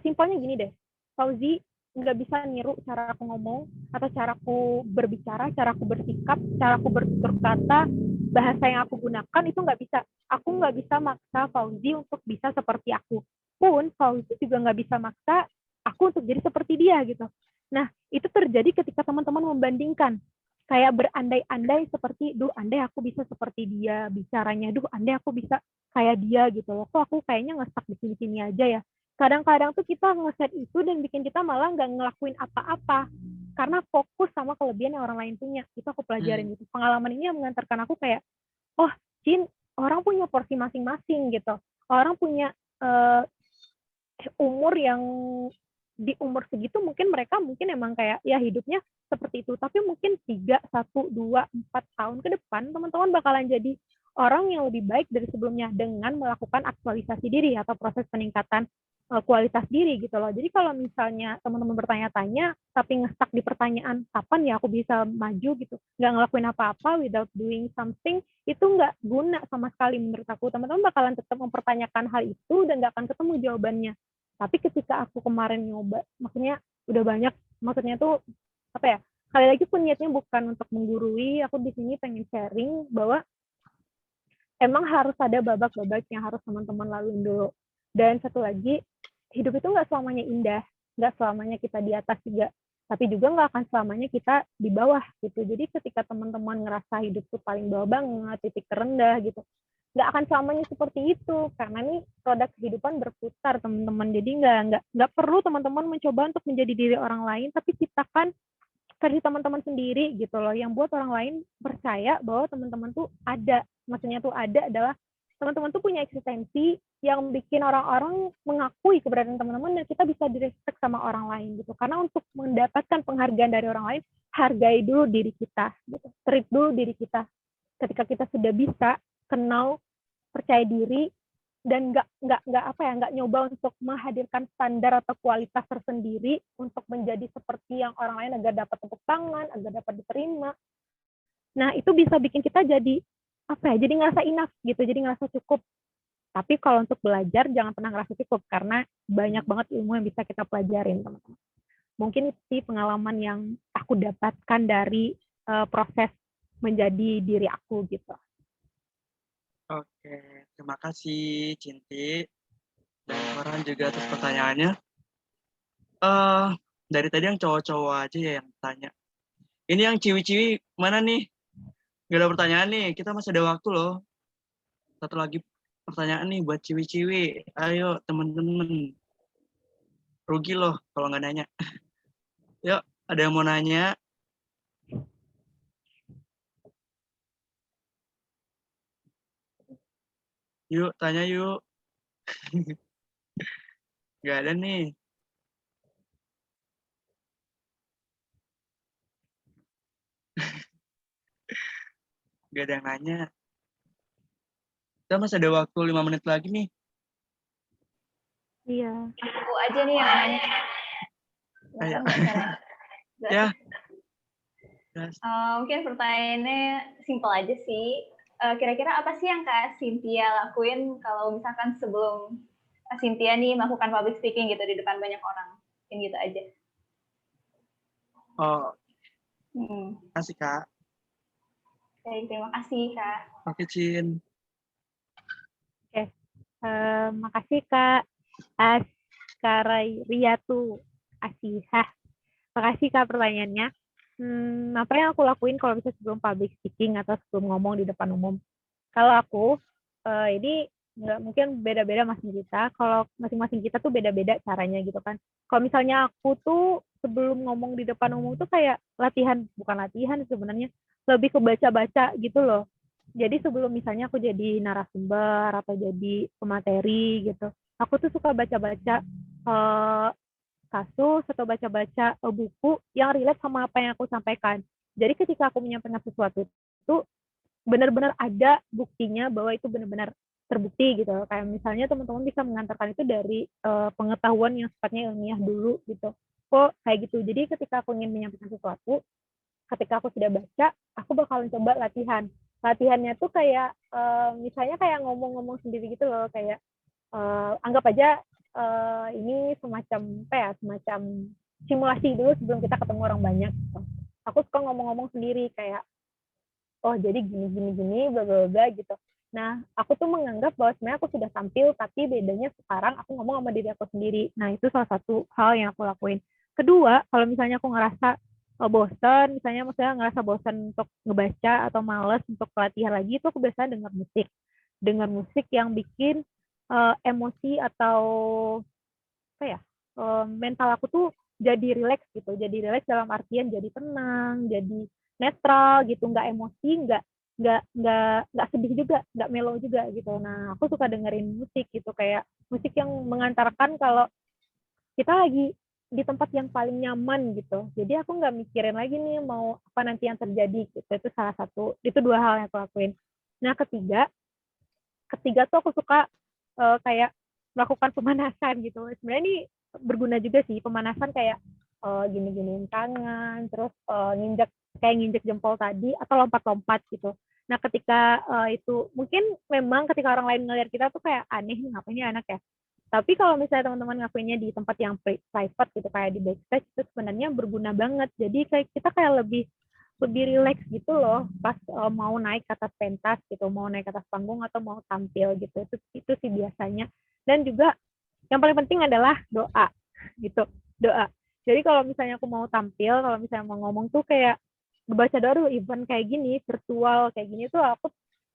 simpelnya gini deh, Fauzi nggak bisa niru cara aku ngomong atau cara aku berbicara, cara aku bersikap, cara aku bertutur kata, bahasa yang aku gunakan itu nggak bisa. Aku nggak bisa maksa Fauzi untuk bisa seperti aku. Pun Fauzi juga nggak bisa maksa aku untuk jadi seperti dia gitu. Nah itu terjadi ketika teman-teman membandingkan, kayak berandai-andai seperti, duh andai aku bisa seperti dia bicaranya, duh andai aku bisa kayak dia gitu loh, kok aku kayaknya ngestak di sini-sini aja ya. Kadang-kadang tuh kita ngeset itu dan bikin kita malah nggak ngelakuin apa-apa karena fokus sama kelebihan yang orang lain punya. Itu aku pelajarin gitu. Pengalaman ini yang mengantarkan aku kayak, oh Jin, orang punya porsi masing-masing gitu. Orang punya umur yang di umur segitu mungkin mereka emang kayak ya hidupnya seperti itu, tapi mungkin 3, 1, 2, 4 tahun ke depan teman-teman bakalan jadi orang yang lebih baik dari sebelumnya dengan melakukan aktualisasi diri atau proses peningkatan kualitas diri gitu loh. Jadi kalau misalnya teman-teman bertanya-tanya tapi ngestak di pertanyaan kapan ya aku bisa maju gitu, nggak ngelakuin apa-apa without doing something, itu nggak guna sama sekali menurut aku. Teman-teman bakalan tetap mempertanyakan hal itu dan nggak akan ketemu jawabannya. Tapi ketika aku kemarin nyoba, maksudnya udah banyak, maksudnya tuh apa ya, kali lagi pun niatnya bukan untuk menggurui, aku di sini pengen sharing bahwa emang harus ada babak-babak yang harus teman-teman laluin dulu. Dan satu lagi, hidup itu nggak selamanya indah, nggak selamanya kita di atas juga, tapi juga nggak akan selamanya kita di bawah gitu. Jadi ketika teman-teman ngerasa hidup tuh paling bawah banget, titik terendah gitu, nggak akan selamanya seperti itu, karena nih roda kehidupan berputar teman-teman. Jadi nggak perlu teman-teman mencoba untuk menjadi diri orang lain, tapi ciptakan versi teman-teman sendiri gitu loh, yang buat orang lain percaya bahwa teman-teman tuh ada. Maksudnya tuh ada adalah teman-teman tuh punya eksistensi yang bikin orang-orang mengakui keberadaan teman-teman dan kita bisa direspek sama orang lain gitu. Karena untuk mendapatkan penghargaan dari orang lain, hargai dulu diri kita gitu. Treat dulu diri kita. Ketika kita sudah bisa kenal, percaya diri, dan nggak nyoba untuk menghadirkan standar atau kualitas tersendiri untuk menjadi seperti yang orang lain agar dapat tepuk tangan, agar dapat diterima. Nah itu bisa bikin kita jadi jadi ngerasa enough gitu, jadi ngerasa cukup. Tapi kalau untuk belajar jangan pernah ngerasa cukup karena banyak banget ilmu yang bisa kita pelajarin teman-teman. Mungkin itu sih pengalaman yang aku dapatkan dari proses menjadi diri aku gitu. Oke, terima kasih Cinti dan Farhan juga atas pertanyaannya. Dari tadi yang cowok-cowok aja ya yang tanya. Ini yang ciwi-ciwi mana nih? Gak ada pertanyaan nih, kita masih ada waktu loh. Satu lagi pertanyaan nih buat ciwi-ciwi. Ayo temen-temen. Rugi loh kalau nggak nanya. Yuk, ada yang mau nanya? Yuk, tanya yuk. Gak ada nih. Gak ada yang nanya. Kita masih ada waktu 5 menit lagi nih. Iya. Aku aja nih yang nanya. Ayo. Nggak Ya. sih. Mungkin pertanyaannya simpel aja sih. Kira-kira apa sih yang Kak Cynthia lakuin kalau misalkan sebelum Kak Cynthia nih melakukan public speaking gitu di depan banyak orang? Mungkin gitu aja. Oh, kasih Kak. Baik, terima kasih Kak. Oke, Cin. Oke. Makasih Kak Askarayatu Asihah. Makasih Kak pertanyaannya. Apa yang aku lakuin kalau bisa sebelum public speaking atau sebelum ngomong di depan umum? Kalau aku, ini nggak mungkin beda-beda masing-masing kita. Kalau masing-masing kita tuh beda-beda caranya gitu kan. Kalau misalnya aku tuh sebelum ngomong di depan umum tuh kayak bukan latihan sebenarnya, lebih ke baca-baca gitu loh. Jadi sebelum misalnya aku jadi narasumber atau jadi pemateri gitu, aku tuh suka baca-baca kasus atau baca-baca buku yang relate sama apa yang aku sampaikan. Jadi ketika aku menyampaikan sesuatu itu benar-benar ada buktinya bahwa itu benar-benar terbukti gitu. Kayak misalnya teman-teman bisa mengantarkan itu dari pengetahuan yang sifatnya ilmiah dulu gitu. Kok kayak gitu. Jadi ketika aku ingin menyampaikan sesuatu, ketika aku sudah baca, aku bakalan coba latihan. Latihannya tuh kayak misalnya kayak ngomong-ngomong sendiri gitu loh, kayak anggap aja ini semacam apa ya, semacam simulasi dulu sebelum kita ketemu orang banyak gitu. Aku suka ngomong-ngomong sendiri kayak oh jadi gini bla bla bla gitu. Nah, aku tuh menganggap bahwa sebenarnya aku sudah tampil, tapi bedanya sekarang aku ngomong sama diri aku sendiri. Nah, itu salah satu hal yang aku lakuin. Kedua, kalau misalnya aku ngerasa bosan, misalnya ngerasa bosan untuk ngebaca atau males untuk latihan lagi, itu aku biasanya dengar musik. Dengar musik yang bikin emosi atau apa ya, mental aku tuh jadi rileks gitu. Jadi rileks dalam artian jadi tenang, jadi netral gitu, nggak emosi, nggak sedih juga, nggak mellow juga gitu. Nah, aku suka dengerin musik gitu, kayak musik yang mengantarkan kalau kita lagi di tempat yang paling nyaman gitu. Jadi aku nggak mikirin lagi nih mau apa nanti yang terjadi gitu. Itu salah satu, itu dua hal yang aku lakuin. Nah, ketiga tuh aku suka kayak melakukan pemanasan gitu. Sebenarnya ini berguna juga sih, pemanasan kayak gini-giniin tangan, terus nginjek jempol tadi atau lompat-lompat gitu. Nah, ketika itu mungkin memang ketika orang lain ngelihat kita tuh kayak aneh nih, ngapain ini anak ya. Tapi kalau misalnya teman-teman ngakuinnya di tempat yang private gitu kayak di backstage, itu sebenarnya berguna banget. Jadi kayak kita kayak lebih rileks gitu loh pas mau naik ke atas pentas gitu, mau naik ke atas panggung atau mau tampil gitu. Itu sih biasanya. Dan juga yang paling penting adalah doa gitu, doa. Jadi kalau misalnya aku mau tampil, kalau misalnya mau ngomong tuh kayak baca doa dulu, event kayak gini, virtual kayak gini tuh aku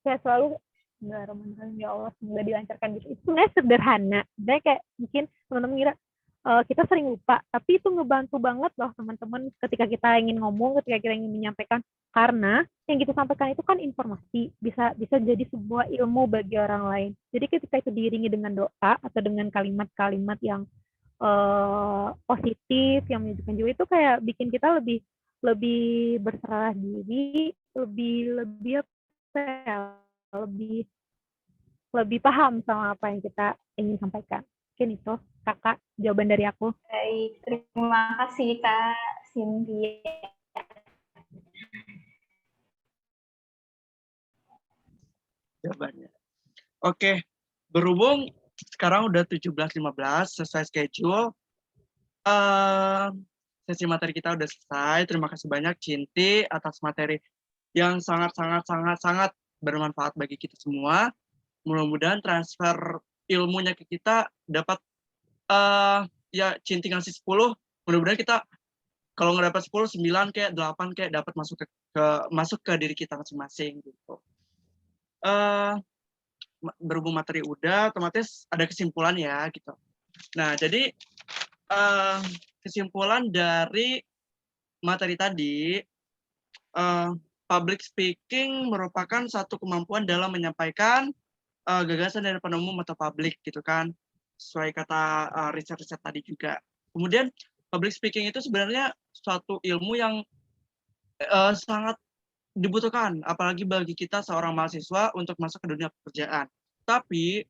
kayak selalu Bismillahirrahmanirrahim, ya Allah semoga dilancarkan gitu. Itu sebenarnya sederhana, sebenarnya kayak mungkin teman-teman kira kita sering lupa, tapi itu ngebantu banget loh teman-teman ketika kita ingin ngomong, ketika kita ingin menyampaikan, karena yang kita sampaikan itu kan informasi, bisa jadi sebuah ilmu bagi orang lain. Jadi ketika itu diiringi dengan doa atau dengan kalimat-kalimat yang positif, yang menunjukkan jiwa, itu kayak bikin kita lebih berserah diri, lebih apa ya, lebih paham sama apa yang kita ingin sampaikan. Mungkin itu kakak jawaban dari aku. Baik, terima kasih Kak Cynthia. Jawabannya. Oke, berhubung sekarang udah 17.15 sesuai schedule. Sesi materi kita udah selesai. Terima kasih banyak Cinti atas materi yang sangat bermanfaat bagi kita semua. mudah-mudahan transfer ilmunya ke kita dapat ya Cinti ngasih 10, mudah-mudahan kita kalau nggak dapat 10, 9 kayak 8 kayak dapat masuk ke diri kita masing-masing gitu. Berhubung materi udah, otomatis ada kesimpulan ya gitu. Nah, jadi kesimpulan dari materi tadi, public speaking merupakan satu kemampuan dalam menyampaikan gagasan dari depan umum atau publik gitu kan, sesuai kata riset-riset tadi juga. Kemudian public speaking itu sebenarnya suatu ilmu yang sangat dibutuhkan, apalagi bagi kita seorang mahasiswa untuk masuk ke dunia pekerjaan. Tapi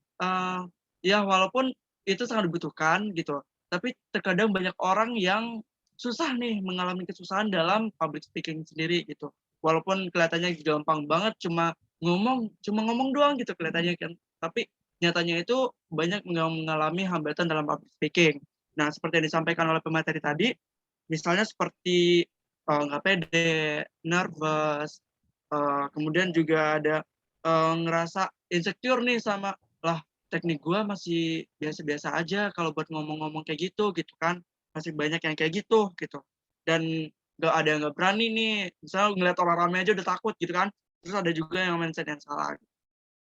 ya walaupun itu sangat dibutuhkan gitu, tapi terkadang banyak orang yang susah nih mengalami kesusahan dalam public speaking sendiri gitu. Walaupun kelihatannya gampang banget, cuma ngomong doang gitu kelihatannya kan. Tapi nyatanya itu banyak mengalami hambatan dalam public speaking. Nah, seperti yang disampaikan oleh pemateri tadi, misalnya seperti nggak pede, nervous, kemudian juga ada ngerasa insecure nih sama lah teknik gue masih biasa-biasa aja kalau buat ngomong-ngomong kayak gitu kan, masih banyak yang kayak gitu dan nggak ada yang nggak berani nih, misalnya ngeliat orang ramai aja udah takut gitu kan, terus ada juga yang mindset yang salah.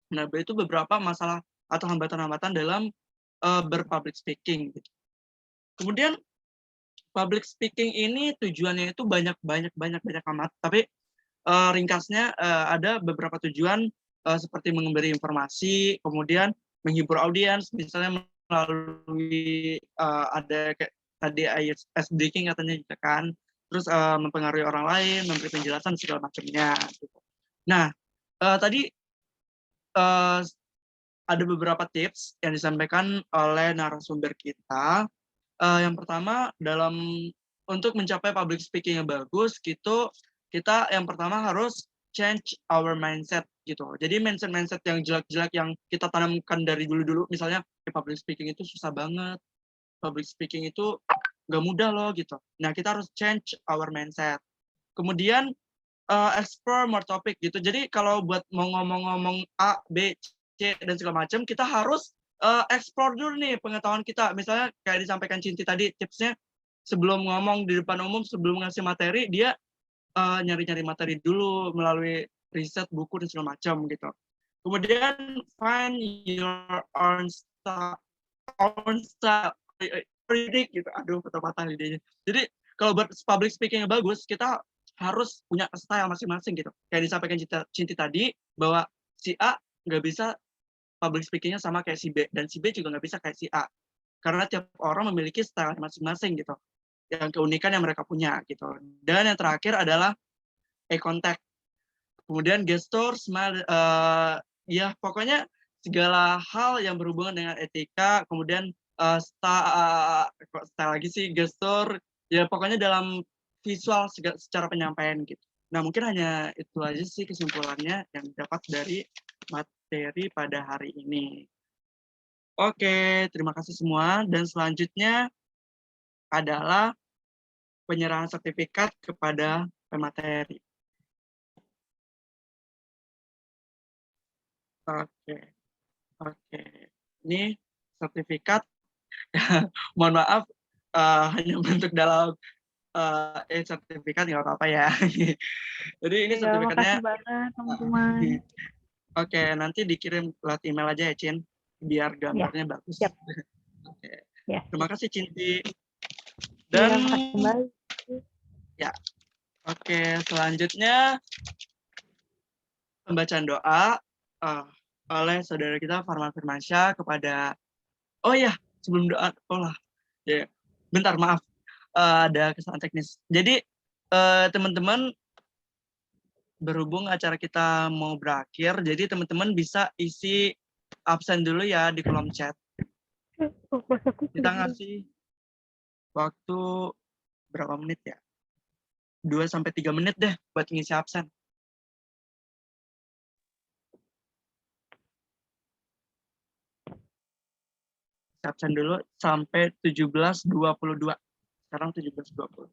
Nah, itu beberapa masalah atau hambatan-hambatan dalam berpublic speaking gitu. Kemudian public speaking ini tujuannya itu banyak amat, tapi ringkasnya ada beberapa tujuan seperti memberi informasi, kemudian menghibur audiens, misalnya melalui ada kayak tadi ice breaking katanya juga kan, terus mempengaruhi orang lain, memberi penjelasan segala macamnya. Gitu. Nah, tadi ada beberapa tips yang disampaikan oleh narasumber kita. Yang pertama untuk mencapai public speaking yang bagus gitu, kita yang pertama harus change our mindset gitu. Jadi mindset yang jelek-jelek yang kita tanamkan dari dulu-dulu, misalnya public speaking itu susah banget, public speaking itu nggak mudah loh gitu. Nah, kita harus change our mindset. Kemudian explore more topic gitu. Jadi kalau buat mau ngomong-ngomong A, B, C dan segala macam, kita harus explore dulu nih pengetahuan kita. Misalnya kayak disampaikan Cinti tadi, tipsnya sebelum ngomong di depan umum, sebelum ngasih materi, dia nyari-nyari materi dulu melalui riset, buku, dan segala macam gitu. Kemudian find your own style reading gitu. Aduh, patah-patah idenya. Jadi kalau buat public speaking yang bagus, kita harus punya style masing-masing gitu. Kayak disampaikan Cinti tadi, bahwa si A nggak bisa public speaking-nya sama kayak si B, dan si B juga nggak bisa kayak si A. Karena tiap orang memiliki style masing-masing gitu, yang keunikan yang mereka punya gitu. Dan yang terakhir adalah eye contact. Kemudian gesture, smile, ya pokoknya segala hal yang berhubungan dengan etika, kemudian style lagi sih, gesture, ya pokoknya dalam visual secara penyampaian gitu. Nah, mungkin hanya itu aja sih kesimpulannya yang dapat dari materi pada hari ini. Oke, terima kasih semua. Dan selanjutnya adalah penyerahan sertifikat kepada pemateri. Oke. Ini sertifikat, mohon maaf, hanya bentuk dalam sertifikat nggak apa-apa ya. Jadi ini sertifikatnya. Makasih banget teman-teman. Oke, nanti dikirim lewat email aja ya, Cin, biar gambarnya bagus. Siap. Oke. Ya, Terima kasih, Cinti. Dan Dan kembali. Ya. Oke, selanjutnya pembacaan doa oleh saudara kita Farman Firmansyah kepada, oh ya, sebelum doa, ya, bentar, maaf, ada kesalahan teknis. Jadi teman-teman, berhubung acara kita mau berakhir, jadi teman-teman bisa isi absen dulu ya di kolom chat. Kita ngasih waktu berapa menit ya? 2-3 menit deh buat ngisi absen. Absen dulu sampai 17.22. Sekarang 17.20.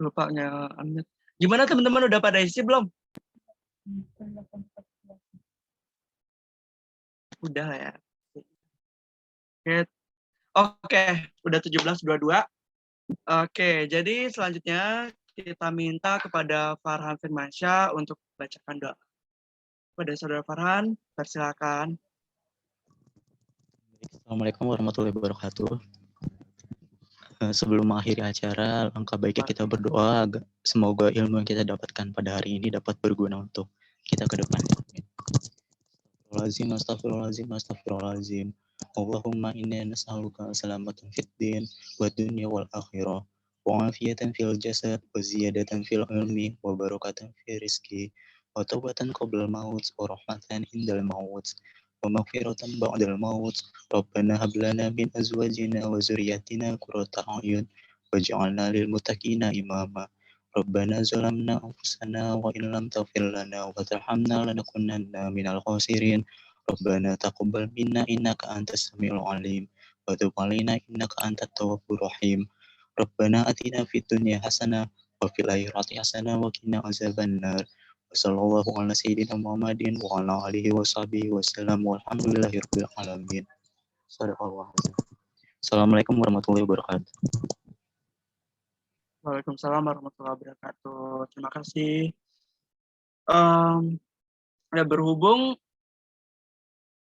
Lupa unmute. Gimana teman-teman, udah pada isi belum? Udah ya. Oke, udah 17.22. Oke, jadi selanjutnya kita minta kepada Farhan Firmansyah untuk bacakan doa. Kepada Saudara Farhan, persilakan. Assalamualaikum warahmatullahi wabarakatuh. Sebelum mengakhiri acara, langkah baiknya kita berdoa semoga ilmu yang kita dapatkan pada hari ini dapat berguna untuk kita ke depan. Astagfirullahaladzim. Allahumma inna nas'aluka salamatan fid din wa dunya wal akhirah wa afiyatan fil jasad wa ziyadatan fil ilmi wa barakatan fil rizki wa taubatan qabla maut wa rahmatan indal maut wa maghfiratan ba'dal maut. Rabbana hab lana min azwajina wa zurriyyatina qurrata a'yun waj'alna lil muttaqina imama. Rabbana zalamna anfusana wa in lam taghfir lana wa tarhamna lanakunanna minal khasirin. Rabbana taqabbal minna innaka antas samiul alim wa tub alaina innaka antat tawwabur rahim. Rabbana atina fid dunya hasanah wa fil akhirati hasanah wa qina azabannar. Wassallallahu ala sayyidina Muhammadin wa ala alihi wa sahbihi wasallam walhamdulillahirabbil alamin. Shadaqallahu. Assalamualaikum warahmatullahi wabarakatuh. Waalaikumsalam warahmatullahi wabarakatuh. Terima kasih. Ya, berhubung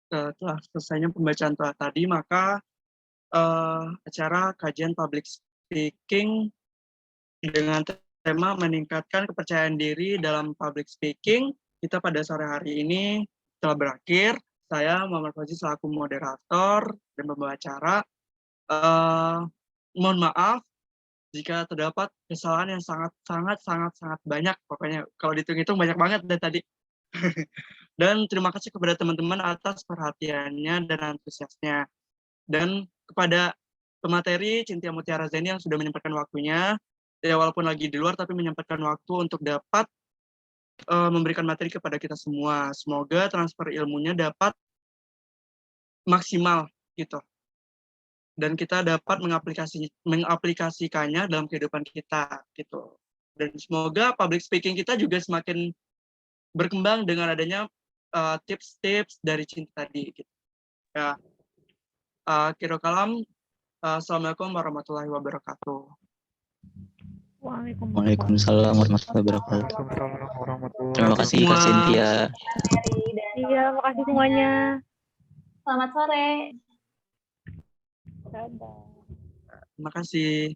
telah selesainya pembacaan doa tadi, maka acara kajian public speaking dengan tema meningkatkan kepercayaan diri dalam public speaking kita pada sore hari ini telah berakhir. Saya Muhammad Fauzi selaku moderator dan pembawa acara. Mohon maaf jika terdapat kesalahan yang sangat banyak. Pokoknya kalau dihitung-hitung banyak banget dari tadi. Dan terima kasih kepada teman-teman atas perhatiannya dan antusiasnya. Dan kepada pemateri Cynthia Mutiara Zaini yang sudah menyempatkan waktunya, ya walaupun lagi di luar tapi menyempatkan waktu untuk dapat memberikan materi kepada kita semua. Semoga transfer ilmunya dapat maksimal gitu. Dan kita dapat mengaplikasikannya dalam kehidupan kita gitu. Dan semoga public speaking kita juga semakin berkembang dengan adanya tips-tips dari Cinta tadi gitu. Ya. Akhirul kalam. Assalamualaikum warahmatullahi wabarakatuh. Waalaikumsalam warahmatullahi wabarakatuh. Terima kasih Kak Cynthia. Iya, makasih semuanya. Selamat sore. Dadah. Terima kasih.